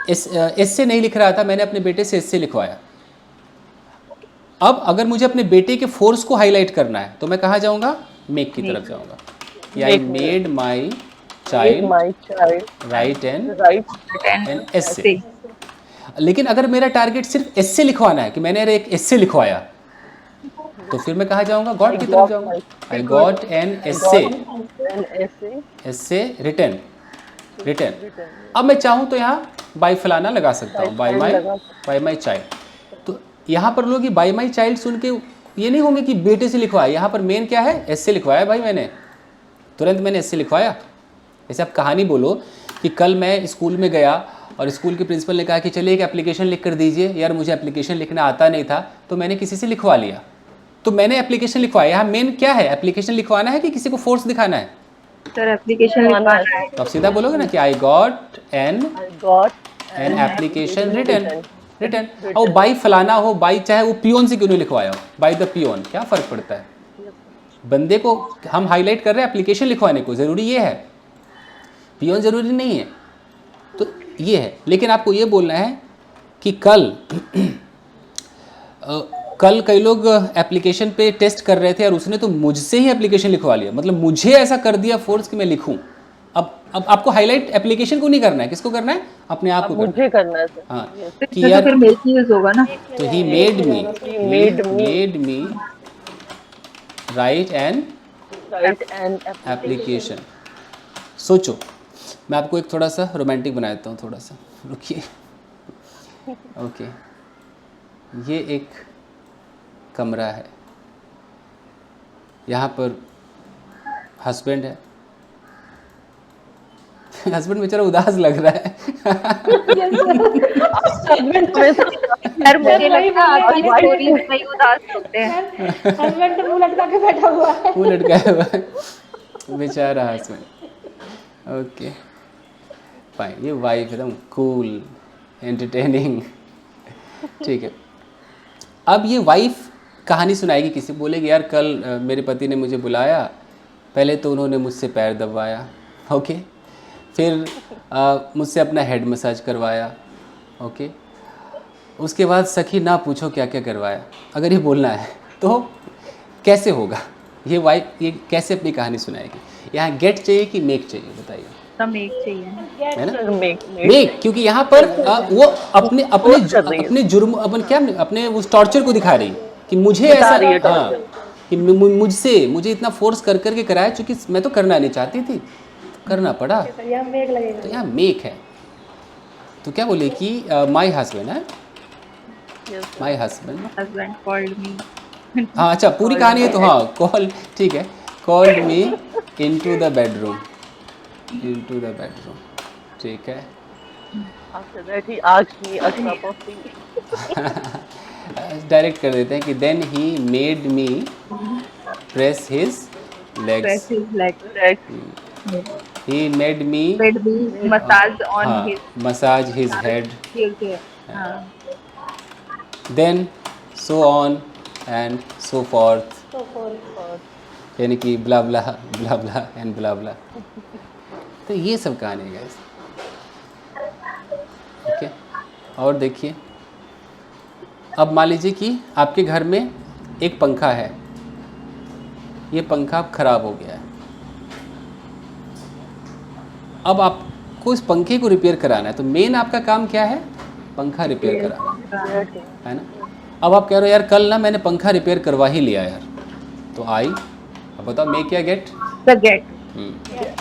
एस्से नहीं लिख रहा था, मैंने अपने बेटे से एस्से लिखवाया। अब अगर मुझे अपने बेटे के फोर्स को हाईलाइट करना है तो मैं कहाँ जाऊँगा? मेक की तरफ जाऊँगा। I made my child write an essay. लेकिन अगर मेरा टारगेट सिर्फ एस्से लिखवाना है कि मैंने एक एस्से लिखवाया, तो फिर मैं कहाँ जाऊँगा? गॉट की तरफ जाऊँगा। I got an essay written. अब मैं चाहूँ तो यहाँ बाय फलाना लगा सकता हूँ, बाय माई चाइल्ड। तो यहाँ पर लोग बाय माई चाइल्ड सुन के ये नहीं होंगे कि बेटे से लिखवाया, यहाँ पर मेन क्या है? एस्से लिखवाया भाई मैंने, तुरंत मैंने एस्से लिखवाया। ऐसे आप कहानी बोलो कि कल मैं स्कूल में गया और स्कूल के प्रिंसिपल ने कहा कि चलिए एक एप्लीकेशन लिख कर दीजिए। यार मुझे एप्लीकेशन लिखना आता नहीं था तो मैंने किसी से लिखवा लिया, तो मैंने एप्लीकेशन लिखवाया। यहाँ मेन क्या है? एप्लीकेशन लिखवाना है कि किसी को फोर्स दिखाना है? सर एप्लीकेशन लिखवाना है। तो आप सीधा बोलोगे ना कि I got an application written. और बाई फलाना हो, बाई चाहे वो पियोन से क्यों नहीं लिखवाया हो, बाई द पियोन, क्या फ़र्क पड़ता है? बंदे को हम हाईलाइट कर रहे हैं एप्लीकेशन लिखवाने को, ज़रूरी ये है, पियोन ज़रूरी नहीं है। तो ये है। लेकिन आपको ये बोलना है कि कल कई लोग एप्लीकेशन पे टेस्ट कर रहे थे और उसने तो मुझसे ही एप्लीकेशन लिखवा लिया, मतलब मुझे ऐसा कर दिया फोर्स कि मैं लिखूं। अब आपको हाईलाइट एप्लीकेशन को नहीं करना है, किसको करना है? अपने आप को मुझे करना है। हाँ, कि यार फिर मेक यूज होगा ना। तो ही made me right an application. सोचो, मैं आपको एक थोड़ा सा रोमांटिक बना देता हूँ, थोड़ा सा रुकिए। ओके, ये एक कमरा है, यहाँ पर हस्बैंड है। हस्बैंड बेचारा उदास लग रहा है। यार मुझे लगता है आपकी स्टोरीज में ही उदास होते हैं। हस्बैंड तो मुंह लटका के बैठा हुआ है। मुंह लटकाया हुआ है बेचारा हस्बैंड। ओके फाइन, ये वाइफ एकदम कूल एंटरटेनिंग, ठीक है। अब ये वाइफ कहानी सुनाएगी किसी, बोलेगी यार कल मेरे पति ने मुझे बुलाया, पहले तो उन्होंने मुझसे पैर दबाया, ओके, फिर मुझसे अपना हेड मसाज करवाया, ओके, उसके बाद सखी ना पूछो क्या क्या करवाया। अगर ये बोलना है तो कैसे होगा? ये वाइफ ये कैसे अपनी कहानी सुनाएगी? यहाँ गेट चाहिए कि मेक चाहिए, बताइए? मेक चाहिए, है ना? मेक, क्योंकि यहाँ पर वो अपने जुर्म अपने उस टॉर्चर को दिखा रही कि मुझे ऐसा, हाँ, कि मुझे इतना फोर्स कर करके कराया, चूंकि मैं तो करना नहीं चाहती थी, करना पड़ा। तो यहाँ मेक है। तो क्या बोले कि माई हस्बैंड है, माई हस्बैंड कॉल्ड मी। हाँ अच्छा, पूरी कहानी है तो हाँ, कॉल, ठीक है, called me into the bedroom, ठीक है। डायरेक्ट कर देते हैं कि then he made me press his legs, he made me massage on his, massage his head, then so on and so forth, यानी कि ब्ला ब्ला ब्ला ब्ला एंड ब्ला ब्ला। तो ये सब कहानी है गाइस, ओके। और देखिए, अब मान लीजिए कि आपके घर में एक पंखा है, ये पंखा अब खराब हो गया है। अब आपको इस पंखे को रिपेयर कराना है, तो मेन आपका काम क्या है? पंखा रिपेयर कराना है ना। अब आप कह रहे हो यार कल ना मैंने पंखा रिपेयर करवा ही लिया यार, तो अब बताओ मैं क्या गेट? तो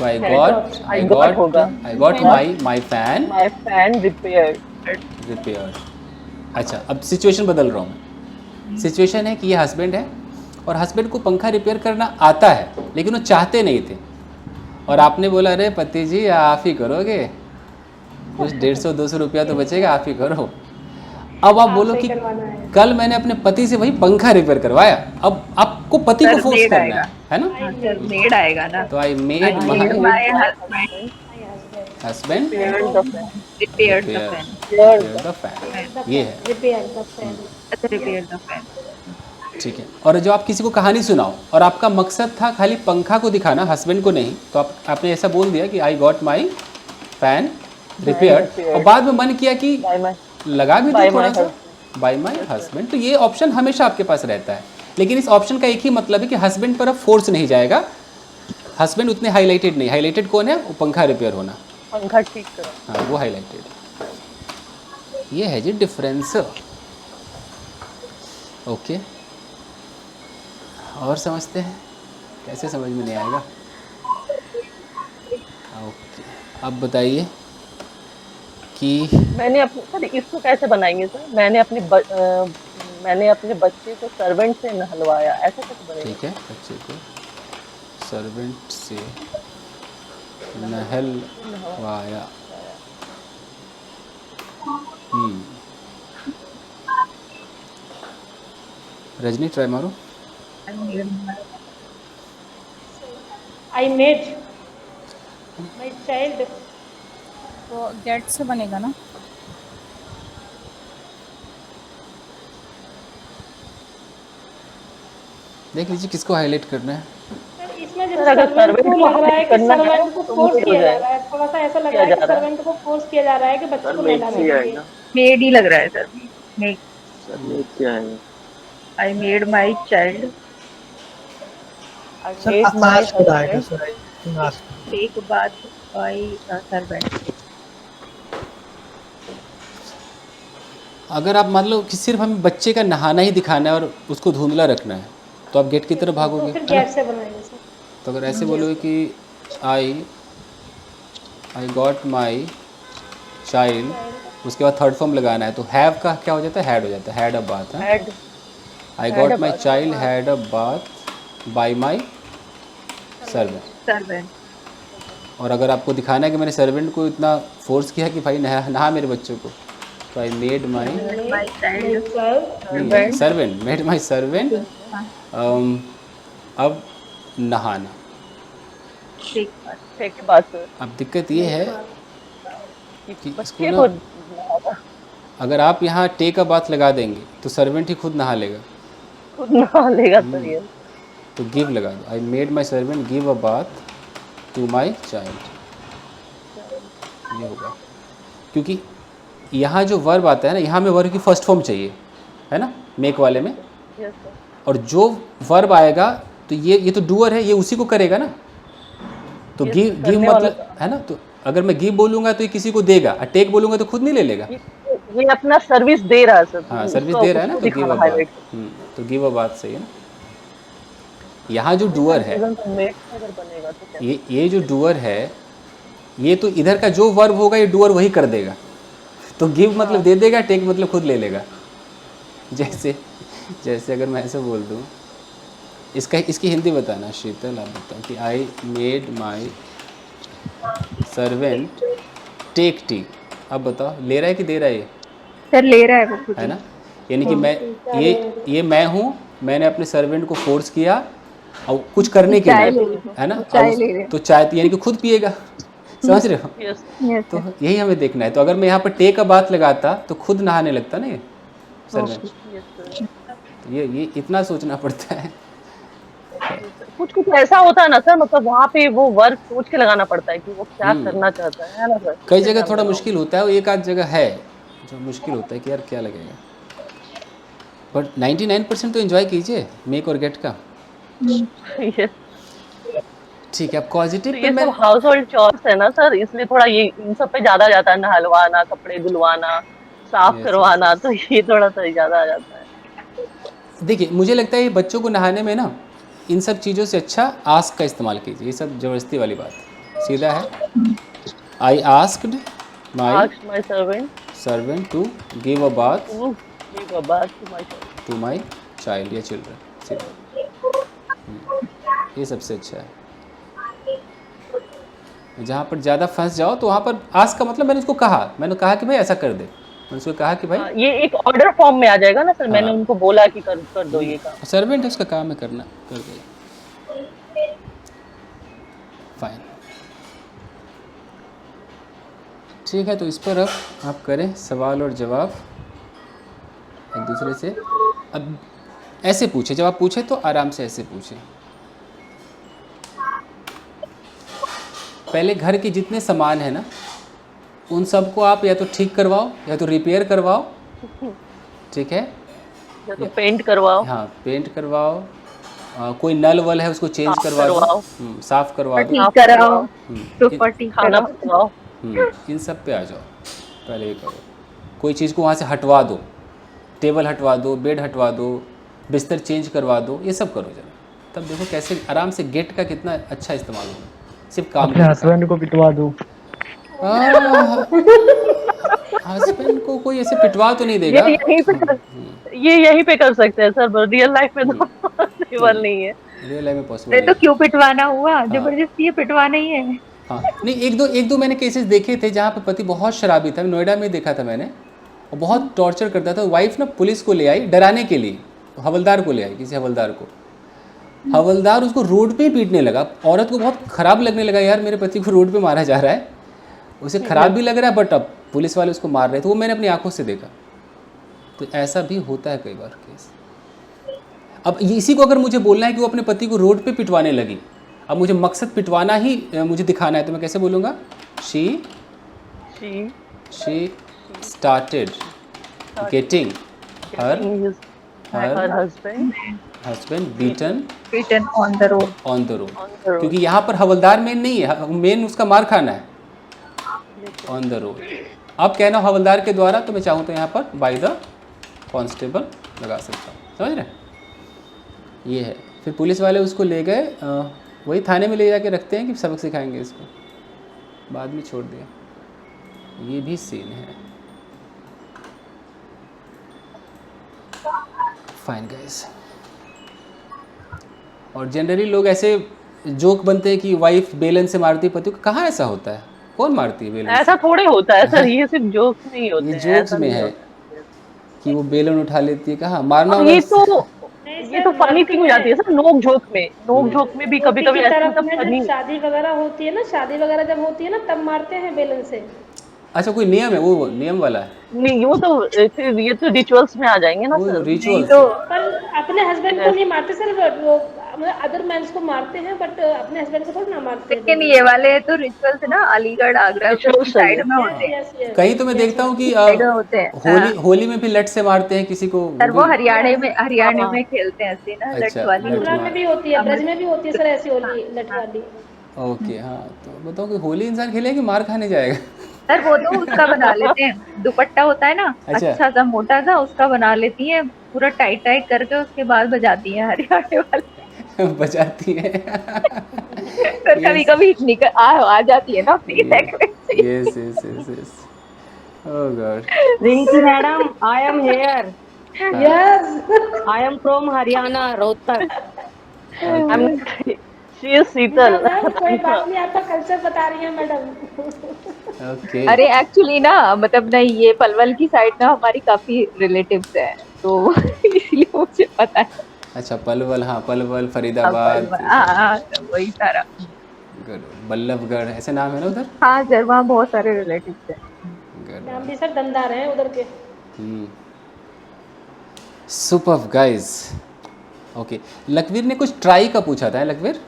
I got my fan repair. अच्छा, अब सिचुएशन बदल रहा हूँ मैं। सिचुएशन है कि ये हस्बैंड है और हस्बैंड को पंखा रिपेयर करना आता है, लेकिन वो चाहते नहीं थे, और आपने बोला अरे पति जी आप ही करोगे, कुछ 150-200 रुपया तो बचेगा, आप ही करो। अब आप बोलो कि करवाना है। कल मैंने अपने पति से वही पंखा रिपेयर करवाया, अब आपको पति को सर, फोर्स मेड करना आएगा। है ना। हाँ सर, मेड आएगा ना। तो I made I made my my husband husband Repaired the fan. repaired the fan. The fan, The ये fan, है। repair the fan. अच्छा, repaired the fan. ठीक है। और जो आप किसी को कहानी सुनाओ और आपका मकसद था खाली पंखा को दिखाना, हस्बैंड को नहीं, तो आपने ऐसा बोल दिया कि I got my fan repaired, और बाद में मन किया कि By my लगा भी by दो थोड़ा my सा बाय माई हस्बैंड, तो ये ऑप्शन हमेशा आपके पास रहता है। लेकिन इस ऑप्शन का एक ही मतलब है कि हस्बैंड पर अब फोर्स नहीं जाएगा, हस्बैंड उतने हाईलाइटेड नहीं, हाईलाइटेड कौन है, वो पंखा रिपेयर होना, पंखा ठीक करो। हाँ वो हाईलाइटेड। ये है जी डिफरेंस। ओके, और समझते हैं, कैसे समझ में नहीं आएगा। ओके, अब बताइए कि मैंने अपने सर इसको कैसे बनाएंगे सर? मैंने अपने बच्चे को सर्वेंट से नहलवाया, ऐसे कैसे बनेगा? ठीक है, बच्चे को सर्वेंट से नहलवाया। रजनी ट्राई मारो। I made my child तो गेट से बनेगा ना? देख लीजिए किसको हाईलाइट करना है। इसमें सर, अगर सर्वेंट को लग रहा है कि करना है सर्वेंट को तो फोर्स मुझे किया हो जा जाएगा। रहा है, थोड़ा सा ऐसा लग किया रहा है जा कि रहा है। सर्वेंट को फोर्स किया जा रहा है कि बच्चे सर को मेड नहलाने से ही के लिए। आएगा, मेड ही लग रहा है सर। मेड। सर मेड से आएगा। I made my child I sir made my ask खुद आएगा husband sir, I think ask. take bath by a servant. अगर आप मान लो कि सिर्फ हमें बच्चे का नहाना ही दिखाना है और उसको धुंधला रखना है, तो आप गेट की तरफ भागोगे, तो फिर है ना? गेट से बनाएंगे सर। तो अगर ऐसे बोलोगे कि आई गॉट माई चाइल्ड, उसके बाद थर्ड फॉर्म लगाना है, तो हैव का क्या हो जाता है, हैड हो जाता है, had a bath. had I had got a my bath. Child had a bath bye my servant. Servant. और अगर आपको दिखाना है कि मैंने सर्वेंट को इतना फोर्स किया कि भाई नहा मेरे बच्चों को, तो आई made my Made my child. Servant, made my servant अब नहाना। Take bath. take a bath sir. अब दिक्कत ये है कि इसको बच्चे ना, को नहाना, अगर आप यहाँ टेक अ बाथ लगा देंगे तो सर्वेंट ही खुद नहा लेगा, खुद नहा लेगा सर ये। तो गिव लगा दो, I made my servant give a bath to my child, ये होगा। क्योंकि यहाँ जो वर्ब आता है ना, यहाँ में वर्ब की फर्स्ट फॉर्म चाहिए, है ना, मेक वाले में, Yes, sir. और जो वर्ब आएगा तो ये तो डूअर है, ये उसी को करेगा ना, तो Yes, गिव करने वाला मतलब है ना, तो अगर मैं गिव बोलूँगा तो ये किसी को देगा, और टेक बोलूँगा तो खुद नहीं ले लेगा। ये अपना सर्विस दे रहा है सर। हाँ, तो सर्विस उसको- दे रहा है ना, उसको तो गिव अ दिखाना highlight बात, तो गिव अ बात सही है ना। यहाँ जो डूअर है, अगर मेड से अगर बनेगा तो क्या? ये जो डूअर है, ये तो इधर का जो वर्ब होगा ये डूअर वही कर देगा, तो गिव मतलब दे देगा, टेक मतलब खुद ले लेगा। जैसे अगर मैं ऐसे बोल दूँ, इसकी हिंदी बताना शीतल, आप बताओ कि I made my servant take tea. अब बताओ ले रहा है कि दे रहा है ये, सर ले रहा है वो खुद है ही। ना, यानी कि मैं ये मैं हूँ, मैंने अपने सर्वेंट को फोर्स किया और कुछ करने के चाय लिए, ले रहे है ना, चाय और ले रहे। तो चाय यानी कि खुद पिएगा, समझ रहे हो। Yes. Yes, तो sir. यही हमें देखना है। तो अगर मैं यहाँ पर टेक अ बात लगाता तो खुद नहाने लगता ना ये सर्वेंट। Yes, sir. ये इतना सोचना पड़ता है। कुछ कुछ ऐसा होता है ना सर, मतलब वहाँ पे वो वर्क सोच के लगाना पड़ता है कि वो क्या करना चाहता है ना सर। कई जगह थोड़ा मुश्किल होता है, वो एक आध जगह है जो मुश्किल होता है कि यार क्या लगेगा, बट 99% तो एंजॉय कीजिए मेक और गेट का। Yes. ठीक है, अब पॉजिटिव तो पे ये मैं सब हाउस होल्ड चॉर्स है ना सर, इसलिए थोड़ा ये इन सब पे ज्यादा जाता है, नहलवाना, कपड़े धुलवाना, साफ Yes, करवाना, yes, तो ये थोड़ा सा ज्यादा आ जाता है। देखिए, मुझे लगता है ये बच्चों को नहाने में ना इन सब चीज़ों से अच्छा आस्क का इस्तेमाल कीजिए, ये सब ज़बरदस्ती वाली बात सीधा है। I asked my Ask my servant servant to give a bath to give a bath to my child. To my child या चिल्ड्रन, सीधा ये सबसे अच्छा है। जहाँ पर ज़्यादा फंस जाओ तो वहाँ पर आस्क का मतलब मैंने उसको कहा कि भाई ऐसा कर दे, मैंने उसको कहा कि भाई ये एक ऑर्डर फॉर्म में आ जाएगा ना सर, मैंने हाँ। उनको बोला कि कर दो ये काम। सर्वेंट है, उसका काम है करना, कर दे। फाइन, ठीक है। तो इस पर अब आप करें सवाल और जवाब एक दूसरे से। अब ऐसे पूछे, जब आप पूछे तो आराम से ऐसे पूछे। पहले घर के जितने सामान है ना उन सबको आप या तो ठीक करवाओ या तो रिपेयर करवाओ, ठीक है, या तो पेंट करवाओ। हाँ पेंट करवाओ, कोई नल वल है उसको चेंज करवा दो, साफ करवा दो, ठीक कराओ, सोफा ठीक खाना कराओ। पकाओ। इन सब पे आ जाओ, पहले ये करो। कोई चीज़ को वहाँ से हटवा दो, टेबल हटवा दो, बेड हटवा दो, बिस्तर चेंज करवा दो, ये सब करो जरा, तब देखो कैसे आराम से गेट का कितना अच्छा इस्तेमाल होगा। सिर्फ काम अपने हस्बैंड को पिटवा दूं। हस्बैंड को कोई ऐसे पिटवा तो नहीं देगा। ये यहीं पे कर सकते हैं सर, रियल लाइफ में तो पॉसिबल नहीं है। रियल लाइफ में पॉसिबल नहीं नहीं तो क्यों पिटवाना हुआ, जबरदस्ती ये पिटवाना ही है। हाँ नहीं, एक दो मैंने केसेस देखे थे जहाँ पे पति बहुत शराबी था, नोएडा में देखा था मैंने, और बहुत टॉर्चर करता था। वाइफ ना पुलिस को ले आई डराने के लिए, हवलदार को ले आई, किसी हवलदार को। हवलदार उसको रोड पे ही पीटने लगा। औरत को बहुत ख़राब लगने लगा, यार मेरे पति को रोड पे मारा जा रहा है, उसे ख़राब भी लग रहा है, बट अब पुलिस वाले उसको मार रहे थे। वो मैंने अपनी आंखों से देखा। तो ऐसा भी होता है कई बार केस। अब इसी को अगर मुझे बोलना है कि वो अपने पति को रोड पे पिटवाने लगी, अब मुझे मकसद पिटवाना ही मुझे दिखाना है, तो मैं कैसे बोलूँगा? She started getting her husband beaten on the road. क्योंकि यहाँ पर हवलदार मेन नहीं है, मेन उसका मार खाना है। ऑन द रोड अब कहना हवलदार के द्वारा, तो मैं चाहूँ तो यहाँ पर बाय द कांस्टेबल लगा सकता हूँ, समझ रहे? ये है। फिर पुलिस वाले उसको ले गए, वही थाने में ले जाके रखते हैं कि सबक सिखाएंगे इसको, बाद में छोड़ दिया। ये भी सीन है। Fine guys. और जनरली लोग ऐसे जोक बनते हैं कि वाइफ बेलन से मारती है पति को। कहाँ ऐसा होता है? कौन मारती है बेलन से? ऐसा थोड़े होता है सर, ये सिर्फ जोक्स नहीं होते हैं। ये जोक्स में है कि वो बेलन उठा लेती है। कहाँ मारना? ये तो फनी थिंग हो जाती है सर, नोक झोंक में भी कभी कभी शादी वगैरह होती है ना, शादी वगैरह जब होती है ना तब मारते हैं बेलन से। अच्छा कोई नियम है? वो नियम वाला है? नहीं, वो तो ये तो रिचुअल्स में आ जाएंगे ना सर। रिचुअल्स तो पर अपने हस्बैंड को नहीं मारते सर, वो अदर मैंस को मारते हैं, बट अपने हस्बैंड को थोड़ा ना मारते हैं। लेकिन ये वाले तो रिचुअल्स ना अलीगढ़ आगरा साइड में होते हैं। कहीं तो मैं देखता हूँ कि होली में भी लट से मारते हैं किसी को। सर वो हरियाणा में खेलते हैं ऐसे ना, लट वाली। मथुरा में भी होती है, ब्रज में भी होती है सर ऐसी होली, लट वाली। ओके हाँ, तो बताओ कि होली इंसान खेलेगा कि मार खाने जाएगा? सर वो तो उसका बना लेते हैं, दुपट्टा होता है ना अच्छा सा मोटा सा, उसका बना लेती है पूरा टाइट करके, उसके बाद बजाती है हरियाणा वाले। बजाती है सर कभी कभी निकल आ जाती है ना अपनी frequency. Yes oh God. Rinki madam, I am here. Yes, I am from Haryana, Rohtak. She is Sheetal. कोई बात नहीं, आपका कल्चर बता रही है मैडम। ओके। अरे एक्चुअली ना, मतलब नहीं, ये पलवल की साइड ना हमारी काफी रिलेटिव्स हैं, तो इसलिए मुझे पता है। अच्छा पलवल, हाँ पलवल, फरीदाबाद, वही सारा। बल्लभगढ़ ऐसे नाम है ना उधर? हाँ सर, वहाँ बहुत सारे रिलेटिव्स हैं। नाम भी सर दमदार हैं उधर के। Superb guys. ओके, लकवीर ने कुछ ट्राई का पूछा था। लकवीर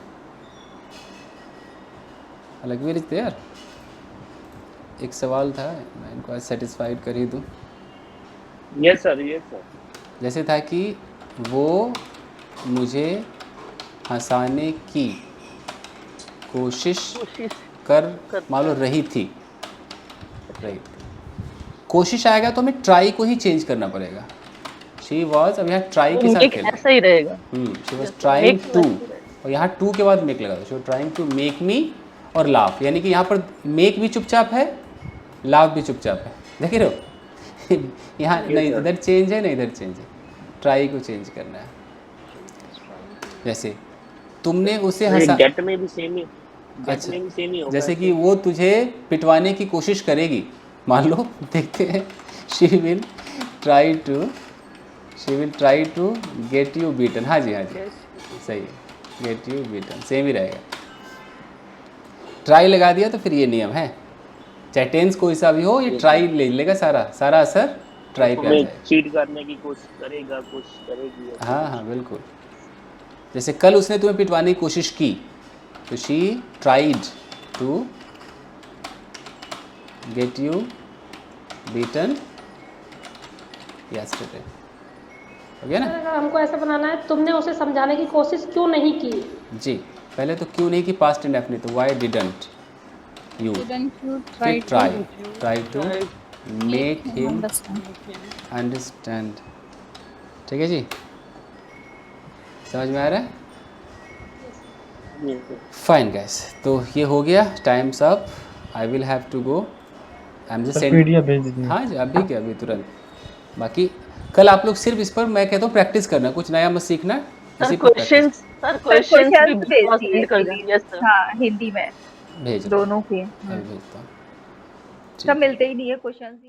इज देयर। एक सवाल था, मैं इनको आज सेटिस्फाइड कर ही दूँ। Yes sir. जैसे था कि वो मुझे हंसाने की कोशिश कर मान लो रही थी, राइट। कोशिश आएगा तो हमें ट्राई को ही चेंज करना पड़ेगा। शी वॉज, अब यहाँ ट्राई के साथ खेल, ऐसा ही रहेगा। शी वॉज ट्राइंग टू, और यहाँ टू के बाद मेक लगा दो। She was trying to make मी और लाफ, यानी कि यहाँ पर मेक भी चुपचाप है, लाफ भी चुपचाप है। देख रहे हो यहाँ नहीं इधर चेंज है, नहीं इधर चेंज है। ट्राई को चेंज करना है। जैसे तुमने उसे हंसा, गेट में भी सेम ही। अच्छा, देखने में सेम ही होगा। जैसे कि वो तुझे पिटवाने की कोशिश करेगी, मान लो, देखते हैं। She will try to get you beaten. हाँ जी, हाँ जी, सही है, गेट यू बीटन सेम ही रहेगा। ट्राई लगा दिया तो फिर ये नियम है, चाहे टेंस कोई सा भी हो, ये ट्राई ले लेगा, सारा असर ट्राई पे आ तुम्हें जाएगा। चीट करने की कोशिश करेगी। हाँ हाँ बिल्कुल। जैसे कल उसने तुम्हें पिटवाने की कोशिश की, तो she tried to get you beaten yesterday. हो गया ना? अगर हमको ऐसा बनाना है, तुमने उसे समझाने की कोशिश क्यों नहीं की? जी, पहले तो क्यों नहीं की, पास्ट इंडेफिनिट, तो why didn't you, Didn't you फिर try to try to make him understand? Understand. ठीक है जी, समझ में आ रहा है? फाइन गाइस, तो ये हो गया, time's up, I will have to go, I am just send. PDF भेज दीजिए। हाँ जी, अभी क्या, अभी तुरंत। बाकी कल आप लोग सिर्फ इस पर, मैं कहता हूँ प्रैक्टिस करना, कुछ नया मत सीखना, सर इसी पर practice क्वेश्चंस भी भेज दिए सेंड कर दीजिए सर। हाँ, हिंदी में भेज रहा हूँ, दोनों के। अभी भेजता हूँ। सब मिलते ही नहीं है क्वेश्चंस।